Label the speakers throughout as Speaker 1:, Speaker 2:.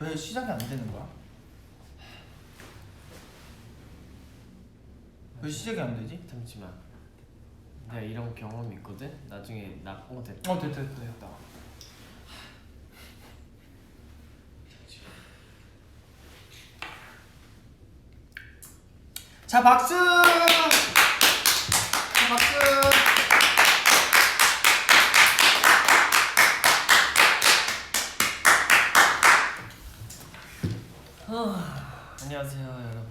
Speaker 1: 왜 시작이 안 되는 거야? 왜 시작이 안 되지?
Speaker 2: 잠시만. 내가 이런 경험이 있거든. 나중에 됐다.
Speaker 1: 됐다. 자, 박수! 박수!
Speaker 2: 안녕하세요, 여러분.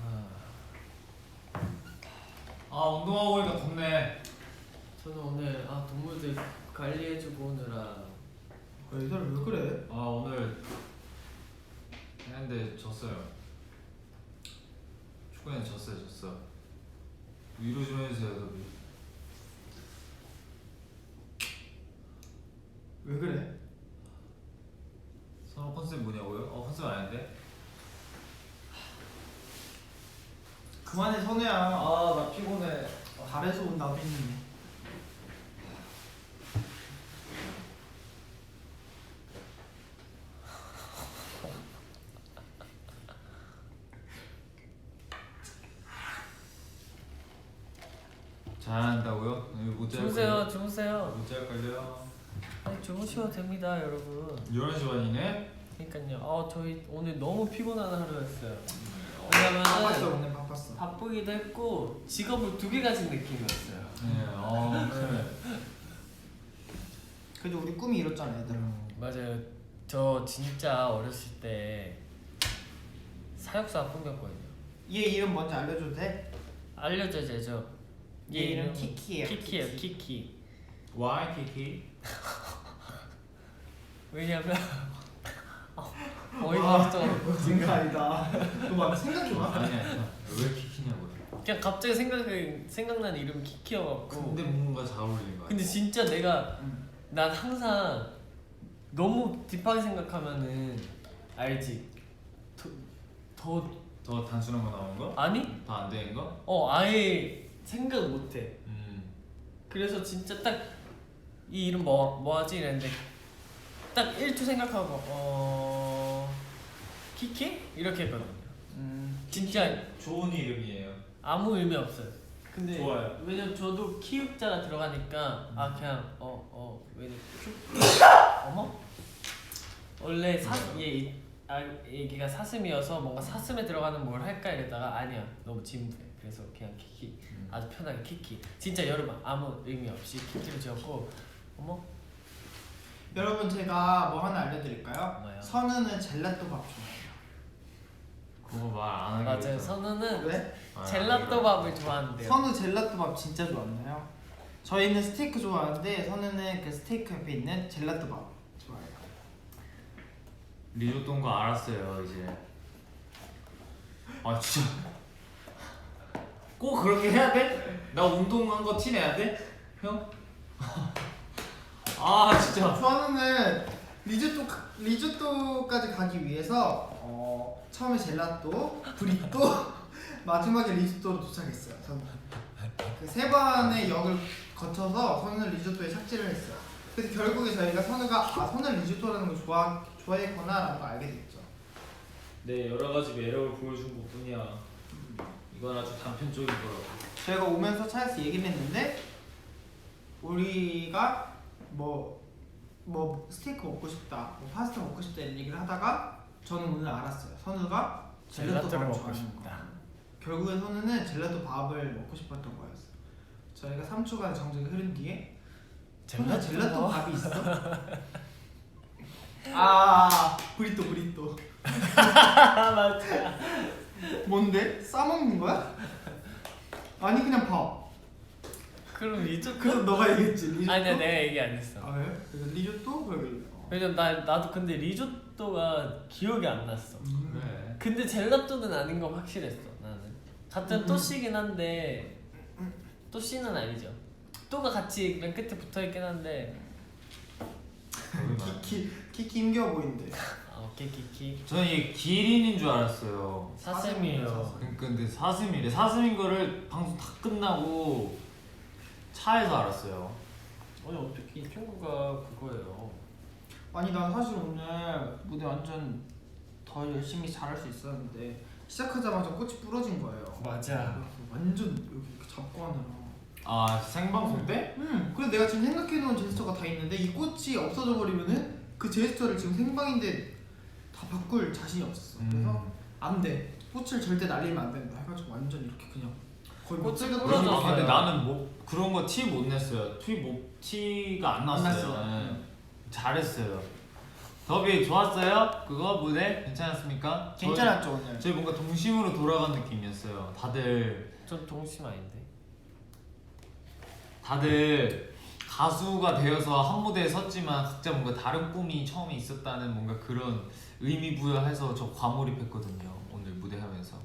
Speaker 3: 운동하고 오니까 덥네.
Speaker 2: 저는 오늘 동물들 관리해주고 오느라.
Speaker 1: 얘들 왜 그래?
Speaker 3: 오늘 했는데 졌어요. 축구는 졌어. 위로 좀 해주세요, 더비.
Speaker 1: 왜 그래?
Speaker 3: 서로 컨셉 뭐냐고요? 컨셉 아닌데?
Speaker 1: 그만해, 선우야.
Speaker 3: 나 피곤해.
Speaker 1: 달에서 온 나도 있는데.
Speaker 3: 잘한다고요? 못 잘
Speaker 2: 주무세요.
Speaker 3: 못 잘걸요?
Speaker 2: 아니, 주무셔도 됩니다, 여러분.
Speaker 3: 11시 반이네?
Speaker 2: 그러니까요. 저희 오늘 너무 피곤한 하루였어요.
Speaker 1: 바빴어,
Speaker 2: 왜냐면
Speaker 1: 오늘 바빴어.
Speaker 2: 바쁘기도 했고 직업을 2개 가진 느낌이었어요.
Speaker 3: 네.
Speaker 1: 그래도 우리 꿈이 이뤘잖아, 얘들아.
Speaker 2: 맞아요. 저 진짜 어렸을 때 사육사 꿈꿨거든요.
Speaker 1: 얘 이름 뭔지 알려줘도 돼?
Speaker 2: 알려줘야죠.
Speaker 1: 얘 이름 키키예요.
Speaker 2: 키키예요, 키키.
Speaker 3: Why, 키키?
Speaker 2: 왜냐면 어이가 없어.
Speaker 1: 진짜 아니다. 너 막 생각해봐.
Speaker 3: 아니야. 왜 키키냐고요?
Speaker 2: 그냥 갑자기 생각나는 이름이 키키여갖고.
Speaker 3: 근데 뭔가 잘 어울리는 거 같아.
Speaker 2: 근데 진짜 난 항상 너무 딥하게 생각하면은 알지.
Speaker 3: 더 단순한 거 나온 거?
Speaker 2: 아니?
Speaker 3: 더 안 되는 거?
Speaker 2: 아예 생각 못해. 그래서 진짜 딱 이 이름 뭐하지 이랬는데 딱 1초 생각하고 키키? 이렇게 했거든요. 진짜
Speaker 3: 좋은 이름이에요.
Speaker 2: 아무 의미 없어요. 근데
Speaker 3: 좋아요.
Speaker 2: 왜냐면 저도 키읔자가 들어가니까 그냥 왜냐면 어머? 원래 얘기가 사슴이어서 뭔가 사슴에 들어가는 뭘 할까 이러다가 아니야, 너무 진부해. 그래서 그냥 키키. 아주 편하게 키키. 진짜 여러분 아무 의미 없이 키키를 지었고. 어머?
Speaker 1: 여러분, 제가 뭐 하나 알려드릴까요?
Speaker 2: 뭐요?
Speaker 1: 선우는 젤라또 밥 좋아해요.
Speaker 3: 그거 말 안 하기로
Speaker 2: 맞아요.
Speaker 3: 했잖아.
Speaker 2: 선우는
Speaker 1: 왜?
Speaker 2: 젤라또 밥을 좋아한대요.
Speaker 1: 선우 젤라또 밥 진짜 좋아하나요? 저희는 스테이크 좋아하는데 선우는 그 스테이크 옆에 있는 젤라또 밥 좋아해요.
Speaker 3: 리조또인 거 알았어요 이제. 진짜 꼭 그렇게 해야 돼? 나 운동한 거 티 내야 돼? 형? 진짜.
Speaker 1: 선우는 리조또까지 가기 위해서 처음에 젤라또, 브리또, 마지막에 리조또로 도착했어요. 선우. 그 3번의 역을 거쳐서 선우는 리조또에 착지를 했어요. 그래서 결국에 저희가 선우는 리조또라는 걸 좋아했구나라는 걸 알게 됐죠.
Speaker 3: 네, 여러 가지 매력을 보여준 것뿐이야. 이건 아주 단편적인 거라고.
Speaker 1: 저희가 오면서 차에서 얘기를 했는데 우리가 뭐 스테이크 먹고 싶다, 뭐 파스타 먹고 싶다 이런 얘기를 하다가 저는 오늘 알았어요. 선우가 젤라또 밥을 좋아하는 거. 결국엔 선우는 젤라또 밥을 먹고 싶었던 거였어요. 저희가 3초간 정적이 흐른 뒤에 젤라또 밥이 있어? 브리또.
Speaker 2: 맞아.
Speaker 1: 뭔데? 싸먹는 거야? 아니 그냥 밥.
Speaker 2: 그럼 리조또?
Speaker 1: 그래서 너가 얘기했지, 리조또?
Speaker 2: 아니야, 내가 얘기 안 했어.
Speaker 1: 왜? 그래서 리조또?
Speaker 2: 왜냐면 나도 근데 리조또가 기억이 안 났어.
Speaker 3: 그래.
Speaker 2: 근데 젤라또는 아닌 건 확실했어. 나는 같은 또씨긴 한데 또씨는 아니죠. 또가 같이 맨 끝에 붙어있긴 한데.
Speaker 1: 키키 힘겨워 보이는데.
Speaker 2: 오케이, 키키.
Speaker 3: 저는 이게 기린인 줄 알았어요.
Speaker 2: 사슴이에요.
Speaker 3: 그러니까 근데 사슴이래. 사슴인 거를 방송 다 끝나고 차에서 알았어요.
Speaker 2: 아니 어떻게 이 친구가 그거예요.
Speaker 1: 아니 난 사실 오늘 무대 완전 더 열심히 잘할 수 있었는데 시작하자마자 꽃이 부러진 거예요.
Speaker 2: 맞아.
Speaker 1: 그래서 완전 여기 이렇게 잡고 하느라.
Speaker 3: 아 생방송 때?
Speaker 1: 그래서 내가 지금 생각해놓은 제스처가 다 있는데 이 꽃이 없어져 버리면은 그 제스처를 지금 생방인데 다 바꿀 자신이 없었어. 그래서 안 돼. 꽃을 절대 날리면 안 된다. 해가지고 완전 이렇게 그냥 거의 못
Speaker 2: 꽃을
Speaker 1: 뜯어
Speaker 2: 부러졌어요.
Speaker 3: 근데 나는 뭐 그런 거 티 못 냈어요. 티가 안
Speaker 1: 안
Speaker 3: 났어요.
Speaker 1: 났어.
Speaker 3: 네. 잘했어요. 더비 좋았어요? 그거 무대 괜찮았습니까?
Speaker 1: 괜찮았죠 오늘.
Speaker 3: 저희 뭔가 동심으로 돌아간 느낌이었어요.
Speaker 2: 전 동심 아닌데.
Speaker 3: 다들 가수가 되어서 한 무대에 섰지만 각자 뭔가 다른 꿈이 처음에 있었다는 뭔가 그런 의미 부여해서 저 과몰입했거든요. 오늘 무대 하면서.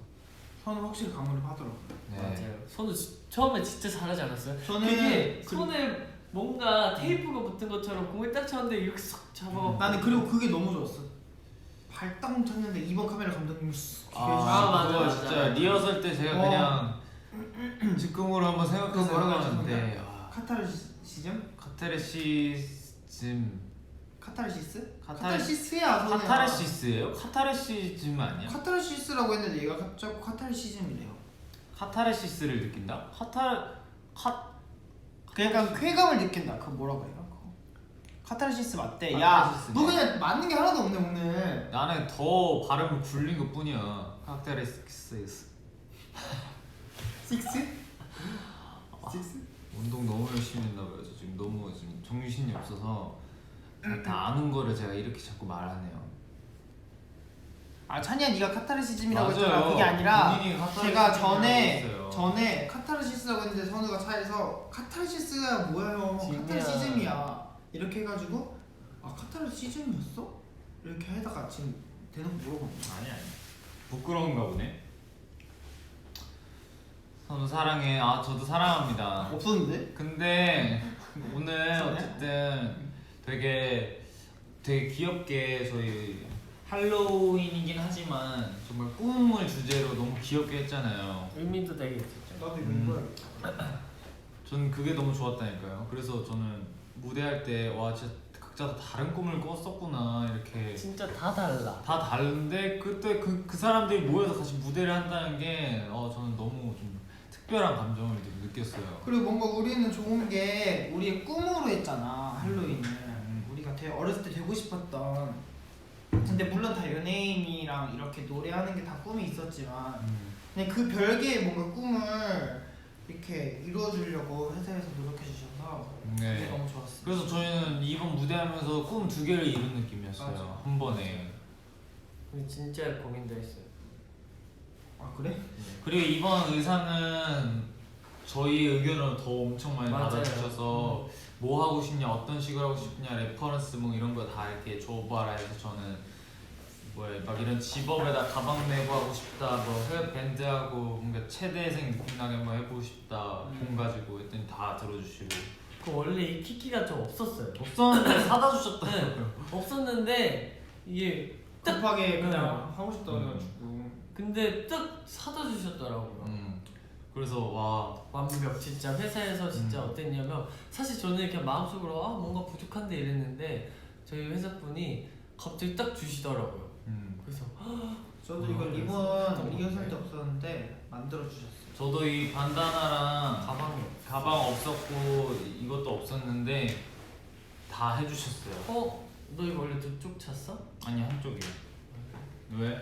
Speaker 1: 선은 확실히 과몰입하더라고요.
Speaker 3: 네.
Speaker 2: 맞아요. 손을 처음에 진짜 잘하지 않았어요?
Speaker 1: 저는
Speaker 2: 그게 손에 뭔가 테이프가 붙은 것처럼 공을 딱 쳤는데 이렇게 쏙 잡아.
Speaker 1: 나는 그리고 그게 너무 좋았어. 발딱 쳤는데 이번 카메라 감독님이 쑥
Speaker 2: 맞아,
Speaker 3: 그거
Speaker 2: 맞아.
Speaker 3: 진짜 리허설 때 제가
Speaker 1: 어.
Speaker 3: 그냥 즉흥으로 한번 생각해서
Speaker 1: 그거 뭐라고
Speaker 3: 해봤는데
Speaker 1: 카타르시즘?
Speaker 3: 카타르시즘
Speaker 1: 카타르시스?
Speaker 3: 카타르-
Speaker 1: 카타르시스야. 선우야.
Speaker 3: 카타르시스예요? 카타르시즘 아니야?
Speaker 1: 카타르시스라고 했는데 얘가 자꾸 카타르시즘이래요.
Speaker 3: 카타르시스를 느낀다?
Speaker 1: 그러니까 쾌감을 느낀다. 그거 뭐라고 해요? 그거. 카타르시스 맞대. 야,
Speaker 3: 카타르시스네.
Speaker 1: 너 그냥 맞는 게 하나도 없네 오늘.
Speaker 3: 나는 더 발음을 굴린 것 뿐이야. 카타르시스.
Speaker 1: 식스? 식스?
Speaker 3: 운동 너무 열심히 했나봐요. 저 지금 너무 지금 정신이 없어서 다 아는 거를 제가 이렇게 자꾸 말하네요.
Speaker 1: 아 찬이야 네가 카타르시즘이라고
Speaker 3: 맞아요.
Speaker 1: 했잖아. 그게 아니라
Speaker 3: 본인이
Speaker 1: 제가
Speaker 3: 카타르시즘이라고
Speaker 1: 전에 카타르시스라고 했는데 선우가 차에서 카타르시스가 뭐예요?
Speaker 2: 진이야.
Speaker 1: 카타르시즘이야 이렇게 해가지고 아 카타르시즘이었어? 이렇게 하다가 지금 대놓고 물어봤는데
Speaker 3: 아니 부끄러운가 보네. 선우 사랑해. 아 저도 사랑합니다.
Speaker 1: 없었는데?
Speaker 3: 근데 오늘 어쨌든 되게 귀엽게 저희 할로윈이긴 하지만 정말 꿈을 주제로 너무 귀엽게 했잖아요.
Speaker 2: 의미도 되게 있었죠.
Speaker 1: 나도 이거 입어야겠다.
Speaker 3: 저는 그게 너무 좋았다니까요. 그래서 저는 무대할 때 와 진짜 각자 다 다른 꿈을 꿨었구나 이렇게
Speaker 2: 진짜 다 달라.
Speaker 3: 다 다른데 그때 그 사람들이 모여서 같이 무대를 한다는 게 저는 너무 좀 특별한 감정을 좀 느꼈어요.
Speaker 1: 그리고 뭔가 우리는 좋은 게 우리의 꿈으로 했잖아 할로윈을. 우리가 어렸을 때 되고 싶었던. 근데 물론 다 연예인이랑 이렇게 노래하는 게 다 꿈이 있었지만 그냥 그 별개의 뭔가 꿈을 이렇게 이루어주려고 회사에서 노력해 주셔서 그게
Speaker 3: 네.
Speaker 1: 너무 좋았어요.
Speaker 3: 그래서 저희는 이번 무대하면서 꿈 2개를 이룬 느낌이었어요.
Speaker 1: 맞아.
Speaker 3: 한 번에.
Speaker 2: 우리 진짜 고민도 했어요.
Speaker 1: 아 그래?
Speaker 3: 그리고 이번 의상은 저희 의견을 더 엄청 많이
Speaker 2: 맞아요.
Speaker 3: 받아주셔서 뭐 하고 싶냐, 어떤 식으로 하고 싶냐, 레퍼런스 뭐 이런 거 다 이렇게 줘봐라 해서 저는 막 이런 집업에다 가방 메고 하고 싶다, 뭐 헤어밴드하고 뭔가 체대생 느낌 나게 뭐 해보고 싶다, 돈 가지고 했더니 다 들어주시고.
Speaker 2: 그 원래 이 키키가 좀 없었어요.
Speaker 3: 없었는데 사다 주셨다.
Speaker 2: 네, 없었는데 이게 딱
Speaker 1: 급하게 그냥
Speaker 2: 네.
Speaker 1: 하고 싶다고 해가지고
Speaker 2: 근데 딱 사다 주셨더라고요.
Speaker 3: 그래서 와.
Speaker 2: 완벽. 진짜 회사에서 진짜 어땠냐면 사실 저는 이렇게 마음속으로 뭔가 부족한데 이랬는데 저희 회사 분이 갑자기 딱 주시더라고요. 그래서
Speaker 1: 저도 이거 리본 리허설 때 없었는데 만들어 주셨어요.
Speaker 3: 저도 이 반다나랑
Speaker 2: 가방이
Speaker 3: 가방 없었고 이것도 없었는데 다 해주셨어요.
Speaker 2: 너 이거 원래 두 쪽 찼어?
Speaker 3: 아니 한쪽이요. 왜?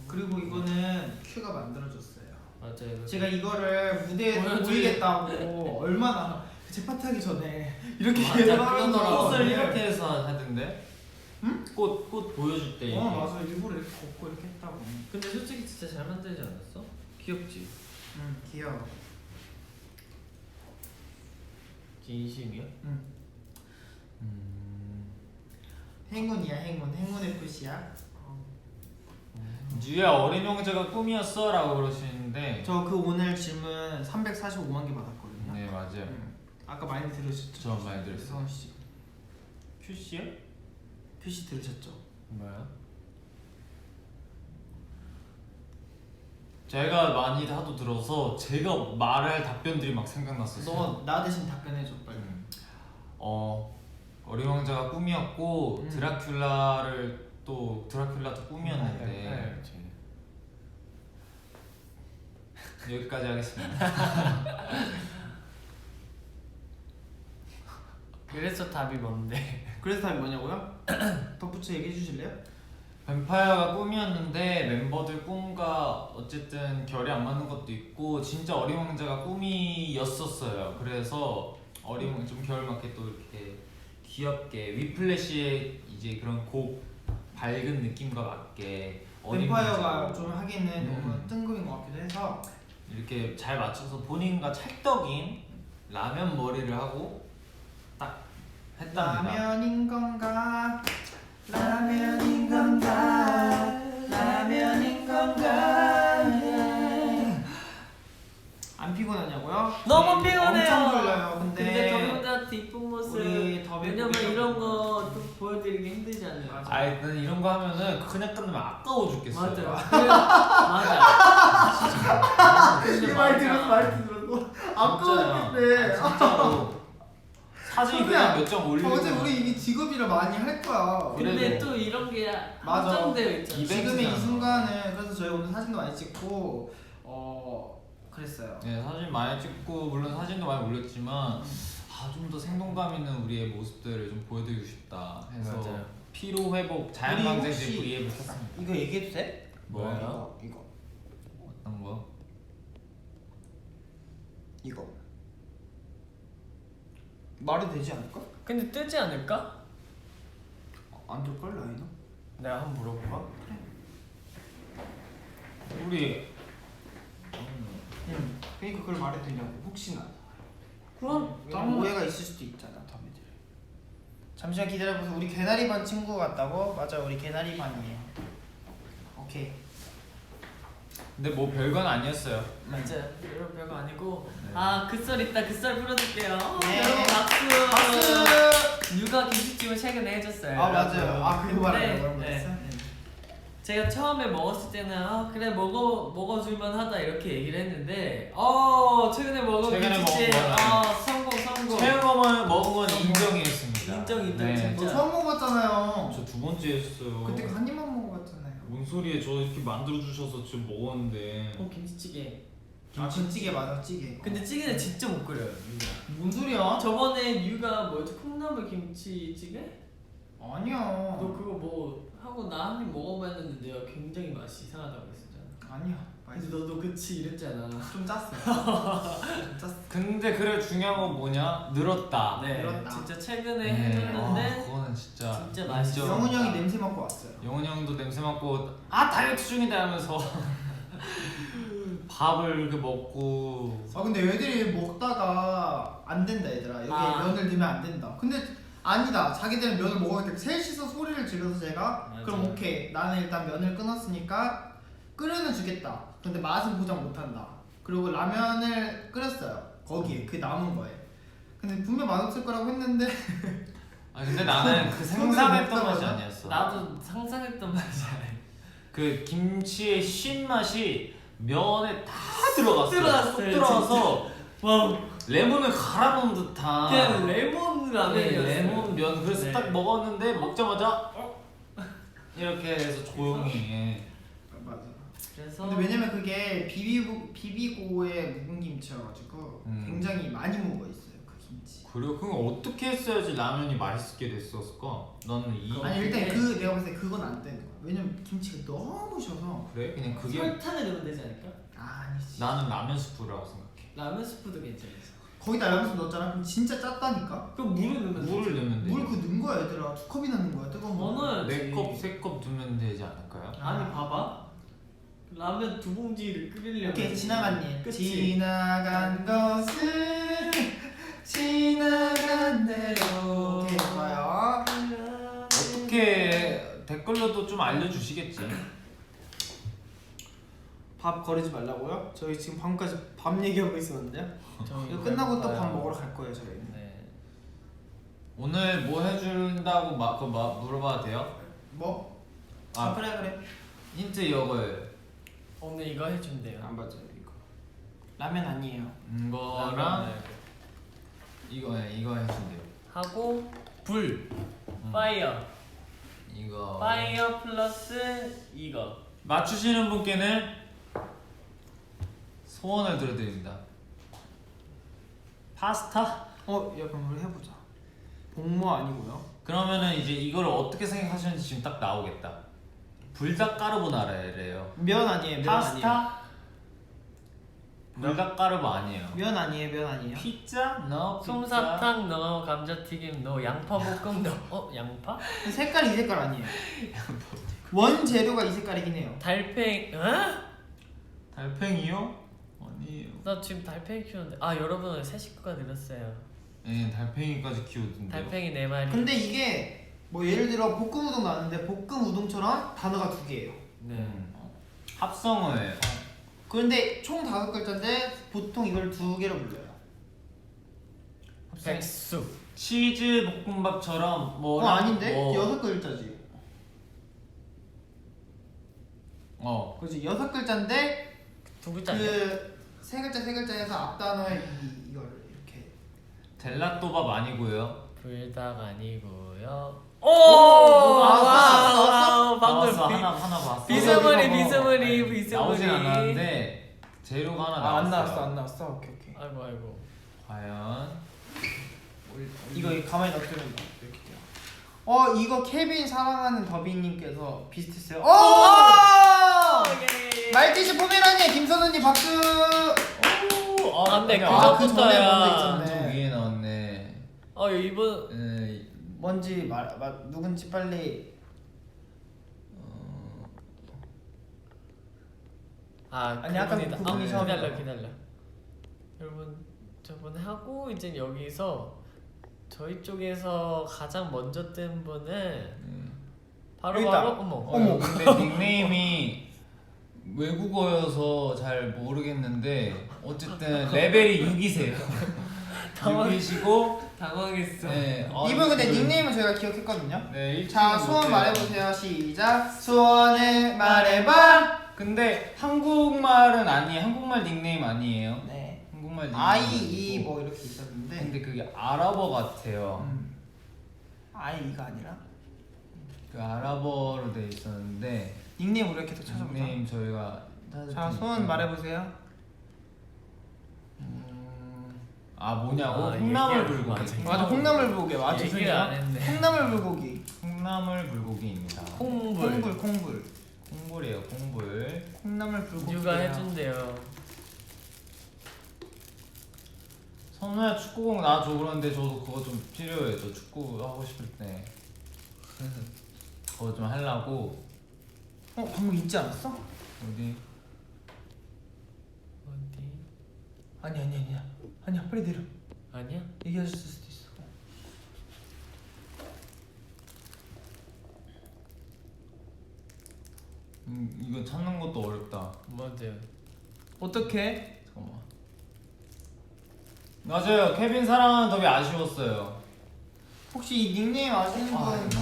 Speaker 1: 그리고 이거는 큐가 만들어 줬어요.
Speaker 2: 맞아요.
Speaker 1: 제가 이거를 무대에 보이겠다고 얼마나 제 파트 하기 전에 이렇게
Speaker 2: 맞아,
Speaker 1: 해가지고
Speaker 2: 그러더라고.
Speaker 3: 꽃을 이렇게 해서 하던데?
Speaker 1: 응?
Speaker 3: 꽃 보여줄 때 이렇게.
Speaker 1: 맞아 일부러 이렇게 걷고 이렇게 했다고.
Speaker 2: 근데 솔직히 진짜 잘 만들지 않았어? 귀엽지?
Speaker 1: 응 귀여워.
Speaker 2: 진심이야?
Speaker 1: 응. 행운이야 행운의 푸시야.
Speaker 3: 주야 어린 형제가 꿈이었어 라고 그러시는데
Speaker 1: 저 그 오늘 질문 345만 개 받았거든요.
Speaker 3: 네 맞아요.
Speaker 1: 아까 많이 들으셨죠?
Speaker 3: 저 많이 들었어요.
Speaker 1: 성원 씨.
Speaker 3: 큐씨요?
Speaker 1: 큐씨 들으셨죠?
Speaker 2: 뭐야?
Speaker 3: 제가 많이 하도 들어서 제가 말할 답변들이 막 생각났었어요.
Speaker 1: 너 나 대신 답변해줘 빨리.
Speaker 3: 어린 왕자가 꿈이었고 드라큘라를 또 드라큘라도 꿈이었는데 여기까지 하겠습니다.
Speaker 2: 그래서 답이 뭔데?
Speaker 1: 그래서 답이 뭐냐고요? 덧붙여 얘기해 주실래요?
Speaker 3: 뱀파이어가 꿈이었는데 멤버들 꿈과 어쨌든 결이 안 맞는 것도 있고 진짜 어린 왕자가 꿈이었었어요. 그래서 좀 결 맞게 또 이렇게 귀엽게 위플래시의 이제 그런 곡 밝은 느낌과 맞게
Speaker 1: 뱀파이어가
Speaker 3: 왕자
Speaker 1: 좀 하기는 너무 뜬금인 것 같기도 해서
Speaker 3: 이렇게 잘 맞춰서 본인과 찰떡인 라면 머리를 하고 딱 했답니다.
Speaker 1: 라면인 건가? 라면인 건가? 라면인 건가? 안 피곤하냐고요?
Speaker 2: 너무
Speaker 1: 저희
Speaker 2: 피곤해요.
Speaker 1: 엄청 졸려요. 근데
Speaker 2: 더비분들한테 이쁜 모습
Speaker 1: 우리 더비
Speaker 2: 왜냐면
Speaker 1: 보기
Speaker 2: 이런
Speaker 1: 때문에.
Speaker 2: 거 또 보여드리기 힘들잖아요.
Speaker 1: 맞아.
Speaker 3: 아 일단 이런 거 하면은 그냥 끝나면 아까워 죽겠어요.
Speaker 2: 맞아. 맞아. 근데
Speaker 1: 말
Speaker 2: 맞아.
Speaker 1: 들었어, 말 들었어. 아까웠는데.
Speaker 3: 진짜로 사진 그냥 몇 장 올리고
Speaker 1: 어제 우리 이게 직업이라 많이 할 거야.
Speaker 2: 근데
Speaker 3: 그래도.
Speaker 2: 또 이런 게
Speaker 1: 맞아.
Speaker 2: 한정되어 있잖아.
Speaker 1: 지금의 이
Speaker 3: 이벤트잖아.
Speaker 1: 순간은 그래서 저희 오늘 사진도 많이 찍고 그랬어요.
Speaker 3: 네 사진 많이 찍고 물론 사진도 많이 올렸지만 좀 더 생동감 있는 우리의 모습들을 좀 보여드리고 싶다 해서
Speaker 2: 맞아요.
Speaker 3: 피로 회복
Speaker 1: 우리
Speaker 3: 자연방생제
Speaker 1: 혹시
Speaker 3: V앱을 켰습니다.
Speaker 1: 이거 얘기해도 돼?
Speaker 3: 뭐예요?
Speaker 1: 이거
Speaker 3: 어떤 거?
Speaker 1: 이거 말이 되지 않을까?
Speaker 2: 근데 뜨지 않을까?
Speaker 1: 안 될걸 라이너?
Speaker 2: 내가 한번 물어볼까?
Speaker 3: 우리
Speaker 1: 응. 그러니까 그걸 말해도 되냐고 혹시나.
Speaker 2: 그럼
Speaker 1: 너무 오해가 있을 수도 있잖아 더미들. 잠시만 기다려보세요. 우리 개나리 반 친구 같다고? 맞아 우리 개나리 반이에요. 오케이.
Speaker 3: 근데 뭐 별건 아니었어요.
Speaker 2: 맞아요. 여러분 별거 아니고
Speaker 3: 네.
Speaker 2: 그 썰 있다. 그 썰 풀어줄게요.
Speaker 1: 네.
Speaker 2: 여러분 박수.
Speaker 1: 박수.
Speaker 2: 육아 김치찜을 최근에 해줬어요.
Speaker 1: 아 맞아요. 아 그거 말하는 거라고
Speaker 2: 네.
Speaker 1: 그랬어?
Speaker 2: 제가 처음에 먹었을 때는 그래 먹어줄만 하다 이렇게 얘기를 했는데 최근에 먹은
Speaker 3: 최근에
Speaker 2: 김치찜
Speaker 3: 먹은 거는
Speaker 2: 성공.
Speaker 3: 체험을 먹은 건 인정이었습니다.
Speaker 2: 인정,
Speaker 3: 네.
Speaker 2: 진짜.
Speaker 1: 너 처음 먹었잖아요.
Speaker 3: 저 두 번째 했어요.
Speaker 1: 그때 한 입만 먹어봤잖아요.
Speaker 3: 뭔 소리에 저 이렇게 만들어 주셔서 지금 먹었는데.
Speaker 2: 김치찌개.
Speaker 1: 김치찌개 맞아 찌개.
Speaker 2: 근데 찌개는 진짜 못 끓여요. 유가.
Speaker 1: 뭔 소리야?
Speaker 2: 저번에 유가 뭐였지 콩나물 김치찌개?
Speaker 1: 아니야.
Speaker 2: 너 그거 뭐 하고 나 한 입 먹어봤는데 내가 굉장히 맛이 이상하다고 했었잖아.
Speaker 1: 아니야.
Speaker 2: 근데
Speaker 1: 맛있어.
Speaker 2: 너도 그치 이랬잖아.
Speaker 1: 좀 짰어. 좀 짰어.
Speaker 3: 근데 그래 중요한 건 뭐냐? 늘었다.
Speaker 2: 네,
Speaker 1: 그렇다.
Speaker 2: 진짜 최근에
Speaker 3: 네.
Speaker 2: 해줬는데
Speaker 3: 그거는 진짜
Speaker 2: 진짜 맛있어.
Speaker 3: 인정.
Speaker 1: 영훈이 형이 냄새 맡고 왔어요.
Speaker 3: 영훈이 형도 냄새 맡고 다이어트 중이다 하면서 밥을 이렇게 먹고
Speaker 1: 근데 애들이 먹다가 안 된다 얘들아. 여기 면을 넣으면 안 된다. 근데 아니다. 자기들은 면을 먹었는데 셋이서 소리를 질러서 제가
Speaker 2: 맞아.
Speaker 1: 그럼 오케이. 나는 일단 면을 끊었으니까 끓여는 주겠다. 근데 맛은 보장 못한다. 그리고 라면을 끓였어요. 거기에 그 남은 거에. 근데 분명 맛없을 거라고 했는데
Speaker 3: 근데 나는 그 상상했던 맛이 아니었어.
Speaker 2: 나도 상상했던 맛이 아니야.
Speaker 3: 그 김치의 신 맛이 면에 다 들어갔어.
Speaker 2: 들어갔어요,
Speaker 3: 쏙 들어가서
Speaker 2: 와
Speaker 3: 레몬을 갈아 넣은 듯한.
Speaker 2: 그냥 레몬 라면이었어요.
Speaker 3: 레몬 면. 그래서
Speaker 2: 네.
Speaker 3: 딱 먹었는데 먹자마자 이렇게 해서 조용히.
Speaker 1: 맞아.
Speaker 2: 그래서
Speaker 1: 근데 왜냐면 그게 비비고의 묵은 김치여가지고 굉장히 많이 묵어 있어요 그 김치.
Speaker 3: 그래요? 그럼 어떻게 했어야지 라면이 맛있게 됐었을까? 나는
Speaker 1: 아니 일단
Speaker 2: 그게-
Speaker 1: 내가 봤을 때 그건 안 되는 거야. 왜냐면 김치가 너무 셔서.
Speaker 3: 그래? 그냥 그게
Speaker 2: 설탕을 넣으면 되지 않을까?
Speaker 1: 아니지.
Speaker 3: 나는 라면 스프라고 생각해.
Speaker 2: 라면 스프도 괜찮았어.
Speaker 1: 거기다 라면스 넣었잖아. 그럼 진짜 짰다니까.
Speaker 2: 그럼 물을 넣으면
Speaker 3: 물을 넣으면 돼.
Speaker 1: 물 그거 넣은 거야 얘들아. 2컵이나 넣은 거야 뜨거운 거.
Speaker 2: 저는
Speaker 3: 4컵, 3컵 두면 되지 않을까요?
Speaker 2: 아니 봐봐. 라면 2봉지를 끓이려면
Speaker 1: 오케이 지나간 일.
Speaker 2: 그치?
Speaker 1: 지나간 것은 지나간 대로. 오케이 좋아요.
Speaker 3: 어떻게 댓글로도 좀 알려주시겠지.
Speaker 1: 밥 거르지 말라고요? 저희 지금 방금까지 밥 얘기하고 있었는데요. 이거 끝나고 또 밥 먹으러 갈 거예요 저희.
Speaker 2: 네.
Speaker 3: 오늘 뭐 해준다고 물어봐도 돼요?
Speaker 1: 뭐?
Speaker 3: 아,
Speaker 1: 그래.
Speaker 3: 힌트 이걸
Speaker 2: 오늘 이거 해준대요.
Speaker 1: 안 맞아요 이거. 라면 아니에요.
Speaker 3: 이거랑 이거 해준대요.
Speaker 2: 하고 불 파이어
Speaker 3: 이거
Speaker 2: 파이어 플러스 이거.
Speaker 3: 맞추시는 분께는 소원을 들어드립니다. 파스타?
Speaker 1: 야 그럼 우리 해보자. 복모 아니고요.
Speaker 3: 그러면은 이제 이걸 어떻게 생각하시는지 지금 딱 나오겠다. 불닭 까르보나라래요.
Speaker 1: 면 아니에요. 면 아니에요.
Speaker 3: 파스타? 불닭 까르보 아니에요.
Speaker 1: 면 아니에요. 면 아니에요.
Speaker 3: 피자? No.
Speaker 2: 솜사탕 넣어, 감자튀김 넣어, 양파 볶음 넣어. 양파?
Speaker 1: 색깔이 이 색깔 아니에요. 원재료가 이 색깔이긴 해요.
Speaker 2: 달팽이.
Speaker 3: 달팽이요? 아니에요.
Speaker 2: 나 지금 달팽이 키우는데. 여러분 새 식구가 늘었어요.
Speaker 3: 네, 달팽이까지 키우던데요.
Speaker 2: 달팽이 4마리.
Speaker 1: 근데 이게 뭐 예를 들어 볶음 우동 나왔는데 볶음 우동처럼 단어가 2개예요.
Speaker 2: 네.
Speaker 3: 합성어예요.
Speaker 1: 그런데 총 5글자인데 보통 이걸 2개로 불러요.
Speaker 2: 백수.
Speaker 3: 치즈 볶음밥처럼 뭐
Speaker 1: 아닌데? 6글자지. 그렇지 6글자인데
Speaker 2: 2글자.
Speaker 1: 그 3글자에서 앞단어에 이거를 이렇게.
Speaker 3: 젤라또밥 아니고요.
Speaker 2: 불닭 아니고요.
Speaker 1: 나왔어?
Speaker 2: 방금
Speaker 3: 나왔어. 하나 봤어.
Speaker 2: 비스무리.
Speaker 3: 나오진 않았는데 재료가 하나 나왔어요.
Speaker 1: 안 나왔어. 오케이.
Speaker 2: 아이고.
Speaker 3: 과연
Speaker 1: 이거 가만히 놔두면 이렇게 돼요. 이거 케빈 사랑하는 더비님께서 비슷했어요.
Speaker 2: 예.
Speaker 1: 말티즈 포메라니아 김선우님 박수.
Speaker 2: 안돼
Speaker 1: 그 전에 먼저
Speaker 2: 그거부터야.
Speaker 1: 있었네.
Speaker 3: 좀 위에 나왔네.
Speaker 2: 이번
Speaker 1: 뭔지 누군지 빨리. 아니, 아까
Speaker 2: 그분이다.
Speaker 1: 그분이 처음이다.
Speaker 2: 기다려. 여러분 저번에 하고 이제 여기서 저희 쪽에서 가장 먼저 뜬 분은 바로
Speaker 1: 여기 있다.
Speaker 2: 어머.
Speaker 3: 근데 닉네임이 외국어여서 잘 모르겠는데 어쨌든 레벨이 6이세요. 6이시고
Speaker 2: 당황했어.
Speaker 3: 네,
Speaker 1: 이분 근데 닉네임은 저희가 기억했거든요.
Speaker 3: 네,
Speaker 1: 자, 소원 말해보세요. 시작. 소원을 말해봐.
Speaker 3: 근데 한국말은 아니에요. 한국말 닉네임 아니에요.
Speaker 1: 네.
Speaker 3: 한국말 닉네임
Speaker 1: I, 뭐 이렇게 있었는데.
Speaker 3: 근데 그게 아랍어 같아요.
Speaker 1: I가 아니라
Speaker 3: 그 아랍어로 돼 있었는데
Speaker 1: 닉네임 우리가 계속 찾아보자.
Speaker 3: 닉네임 저희가
Speaker 1: 자, 소원 말해보세요.
Speaker 3: 뭐냐고?
Speaker 2: 얘기를
Speaker 3: 콩나물 불고기.
Speaker 1: 맞아, 콩나물 불고기. 맞아,
Speaker 2: 얘기를 안 했네.
Speaker 1: 콩나물 불고기.
Speaker 3: 콩나물 불고기입니다.
Speaker 2: 콩불.
Speaker 3: 콩불이에요, 콩불.
Speaker 1: 콩나물 불고기.
Speaker 2: 누가 해준대요.
Speaker 3: 선우야 축구공 놔줘. 그런데 저도 그거 좀 필요해요. 저 축구 하고 싶을 때 그거 좀 하려고.
Speaker 1: 방금 있지 않았어?
Speaker 3: 어디?
Speaker 1: 아니야, 빨리 내려.
Speaker 2: 아니야?
Speaker 1: 얘기하실 수도 있어.
Speaker 3: 이거 찾는 것도 어렵다.
Speaker 2: 뭔데요?
Speaker 1: 어떻게?
Speaker 3: 잠깐만. 맞아요. 케빈 사랑하는 더비 아쉬웠어요.
Speaker 1: 혹시 이 닉네임 아시는 분
Speaker 3: 이거.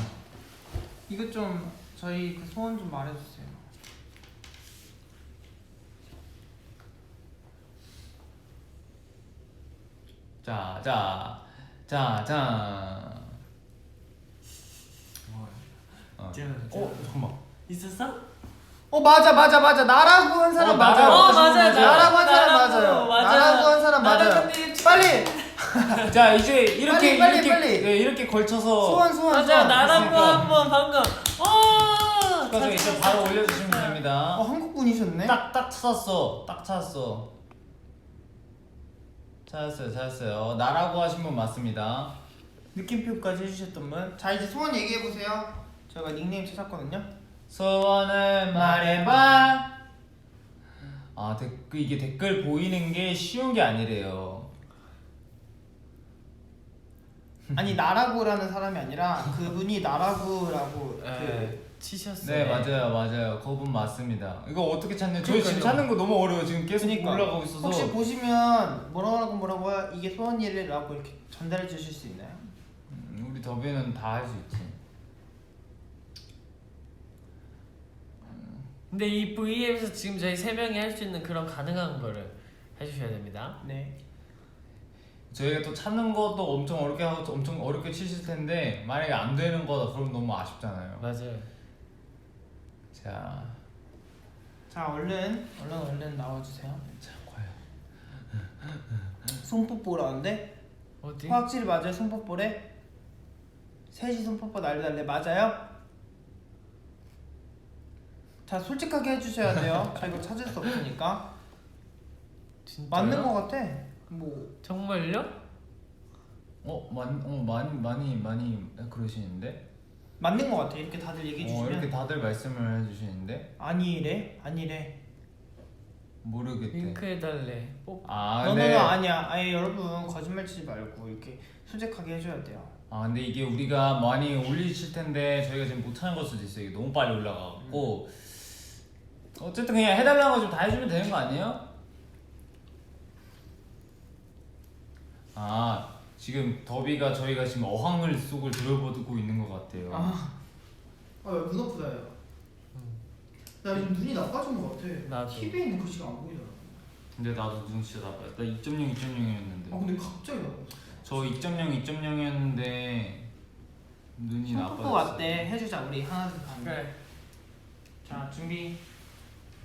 Speaker 1: 이거 좀 저희 그 소원 좀 말해주세요.
Speaker 3: 자. 잠깐만.
Speaker 2: 있었어?
Speaker 1: 맞아. 나라고 한 사람 맞아요.
Speaker 2: 맞아요.
Speaker 1: 나라고 한 사람 맞아요. 나라고 한 사람 맞아요. 빨리
Speaker 3: 자 이제 이렇게
Speaker 1: 빨리.
Speaker 3: 네, 이렇게 걸쳐서
Speaker 1: 소원.
Speaker 2: 맞아 나라고
Speaker 3: 있으니까.
Speaker 2: 한번 방금.
Speaker 3: 그래서 이제 바로 올려주시면 됩니다.
Speaker 1: 한국 분이셨네.
Speaker 3: 딱 찾았어. 찾았어요. 나라고 하신 분 맞습니다.
Speaker 1: 느낌표까지 해주셨던 분. 자, 이제 소원 얘기해 보세요. 제가 닉네임 찾았거든요.
Speaker 3: 소원을 말해봐. 이게 댓글 보이는 게 쉬운 게 아니래요.
Speaker 1: 아니, 나라고라는 사람이 아니라 그분이 나라고라고
Speaker 2: 치셨어요.
Speaker 3: 네 맞아요. 그분 맞습니다. 이거 어떻게 찾냐? 저희 지금
Speaker 1: 그러니까요.
Speaker 3: 찾는 거 너무 어려워요. 지금 계속
Speaker 1: 그러니까.
Speaker 3: 올라가고 있어서.
Speaker 1: 혹시 보시면 뭐라고 이게 소원이라고 이렇게 전달해 주실 수 있나요?
Speaker 3: 우리 더비는 다 할 수 있지.
Speaker 2: 근데 이 V앱에서 지금 저희 3명이 할 수 있는 그런 가능한 거를 해주셔야 됩니다.
Speaker 1: 네.
Speaker 4: 저희가 또 찾는 것도 엄청 어렵게 하고 엄청 어렵게 치실 텐데 만약에 안 되는 거다 그럼 너무 아쉽잖아요.
Speaker 2: 맞아요.
Speaker 4: 자,
Speaker 1: 얼른 나와주세요.
Speaker 4: 자 과연
Speaker 1: 손뽀뽀라는데
Speaker 2: 어디?
Speaker 1: 확실히 맞아요. 손뽀뽀래. 셋이 손뽀뽀 날래 맞아요? 자 솔직하게 해주셔야 돼요. 저희가 찾을 수 없으니까.
Speaker 2: 진짜요?
Speaker 1: 맞는 거 같아. 뭐
Speaker 2: 정말요?
Speaker 4: 많이 그러시는데?
Speaker 1: 맞는 거 같아. 이렇게 다들 얘기해 주시면.
Speaker 4: 이렇게 다들 말씀을 해주시는데
Speaker 1: 아니래.
Speaker 4: 모르겠대.
Speaker 2: 링크 해달래.
Speaker 4: 아,
Speaker 1: 너는 아니야. 아예 여러분 거짓말 치지 말고 이렇게 솔직하게 해줘야 돼요.
Speaker 4: 아 근데 이게 우리가 많이 올리실 텐데 저희가 지금 못하는 걸 수도 있어요. 이게 너무 빨리 올라가고 어쨌든 그냥 해달라는 거 좀 다 해주면 되는 거 아니에요? 아 지금 더비가 저희가 지금 어항을 속을 들여보고 있는 것 같아요.
Speaker 1: 눈 아프다 야. 나 지금 눈이 나빠진 거 같아.
Speaker 2: 나도.
Speaker 1: TV에 있는 글씨가 안 보이더라.
Speaker 4: 근데 나도 눈 진짜 나빠요. 나 2.0였는데
Speaker 1: 근데 갑자기 나빠졌어.
Speaker 4: 저 2.0였는데 눈이
Speaker 1: 손뽀뽀
Speaker 4: 나빠졌어.
Speaker 1: 왔대. 해주자 우리 하나 둘 셋.
Speaker 2: 그래.
Speaker 1: 자 준비.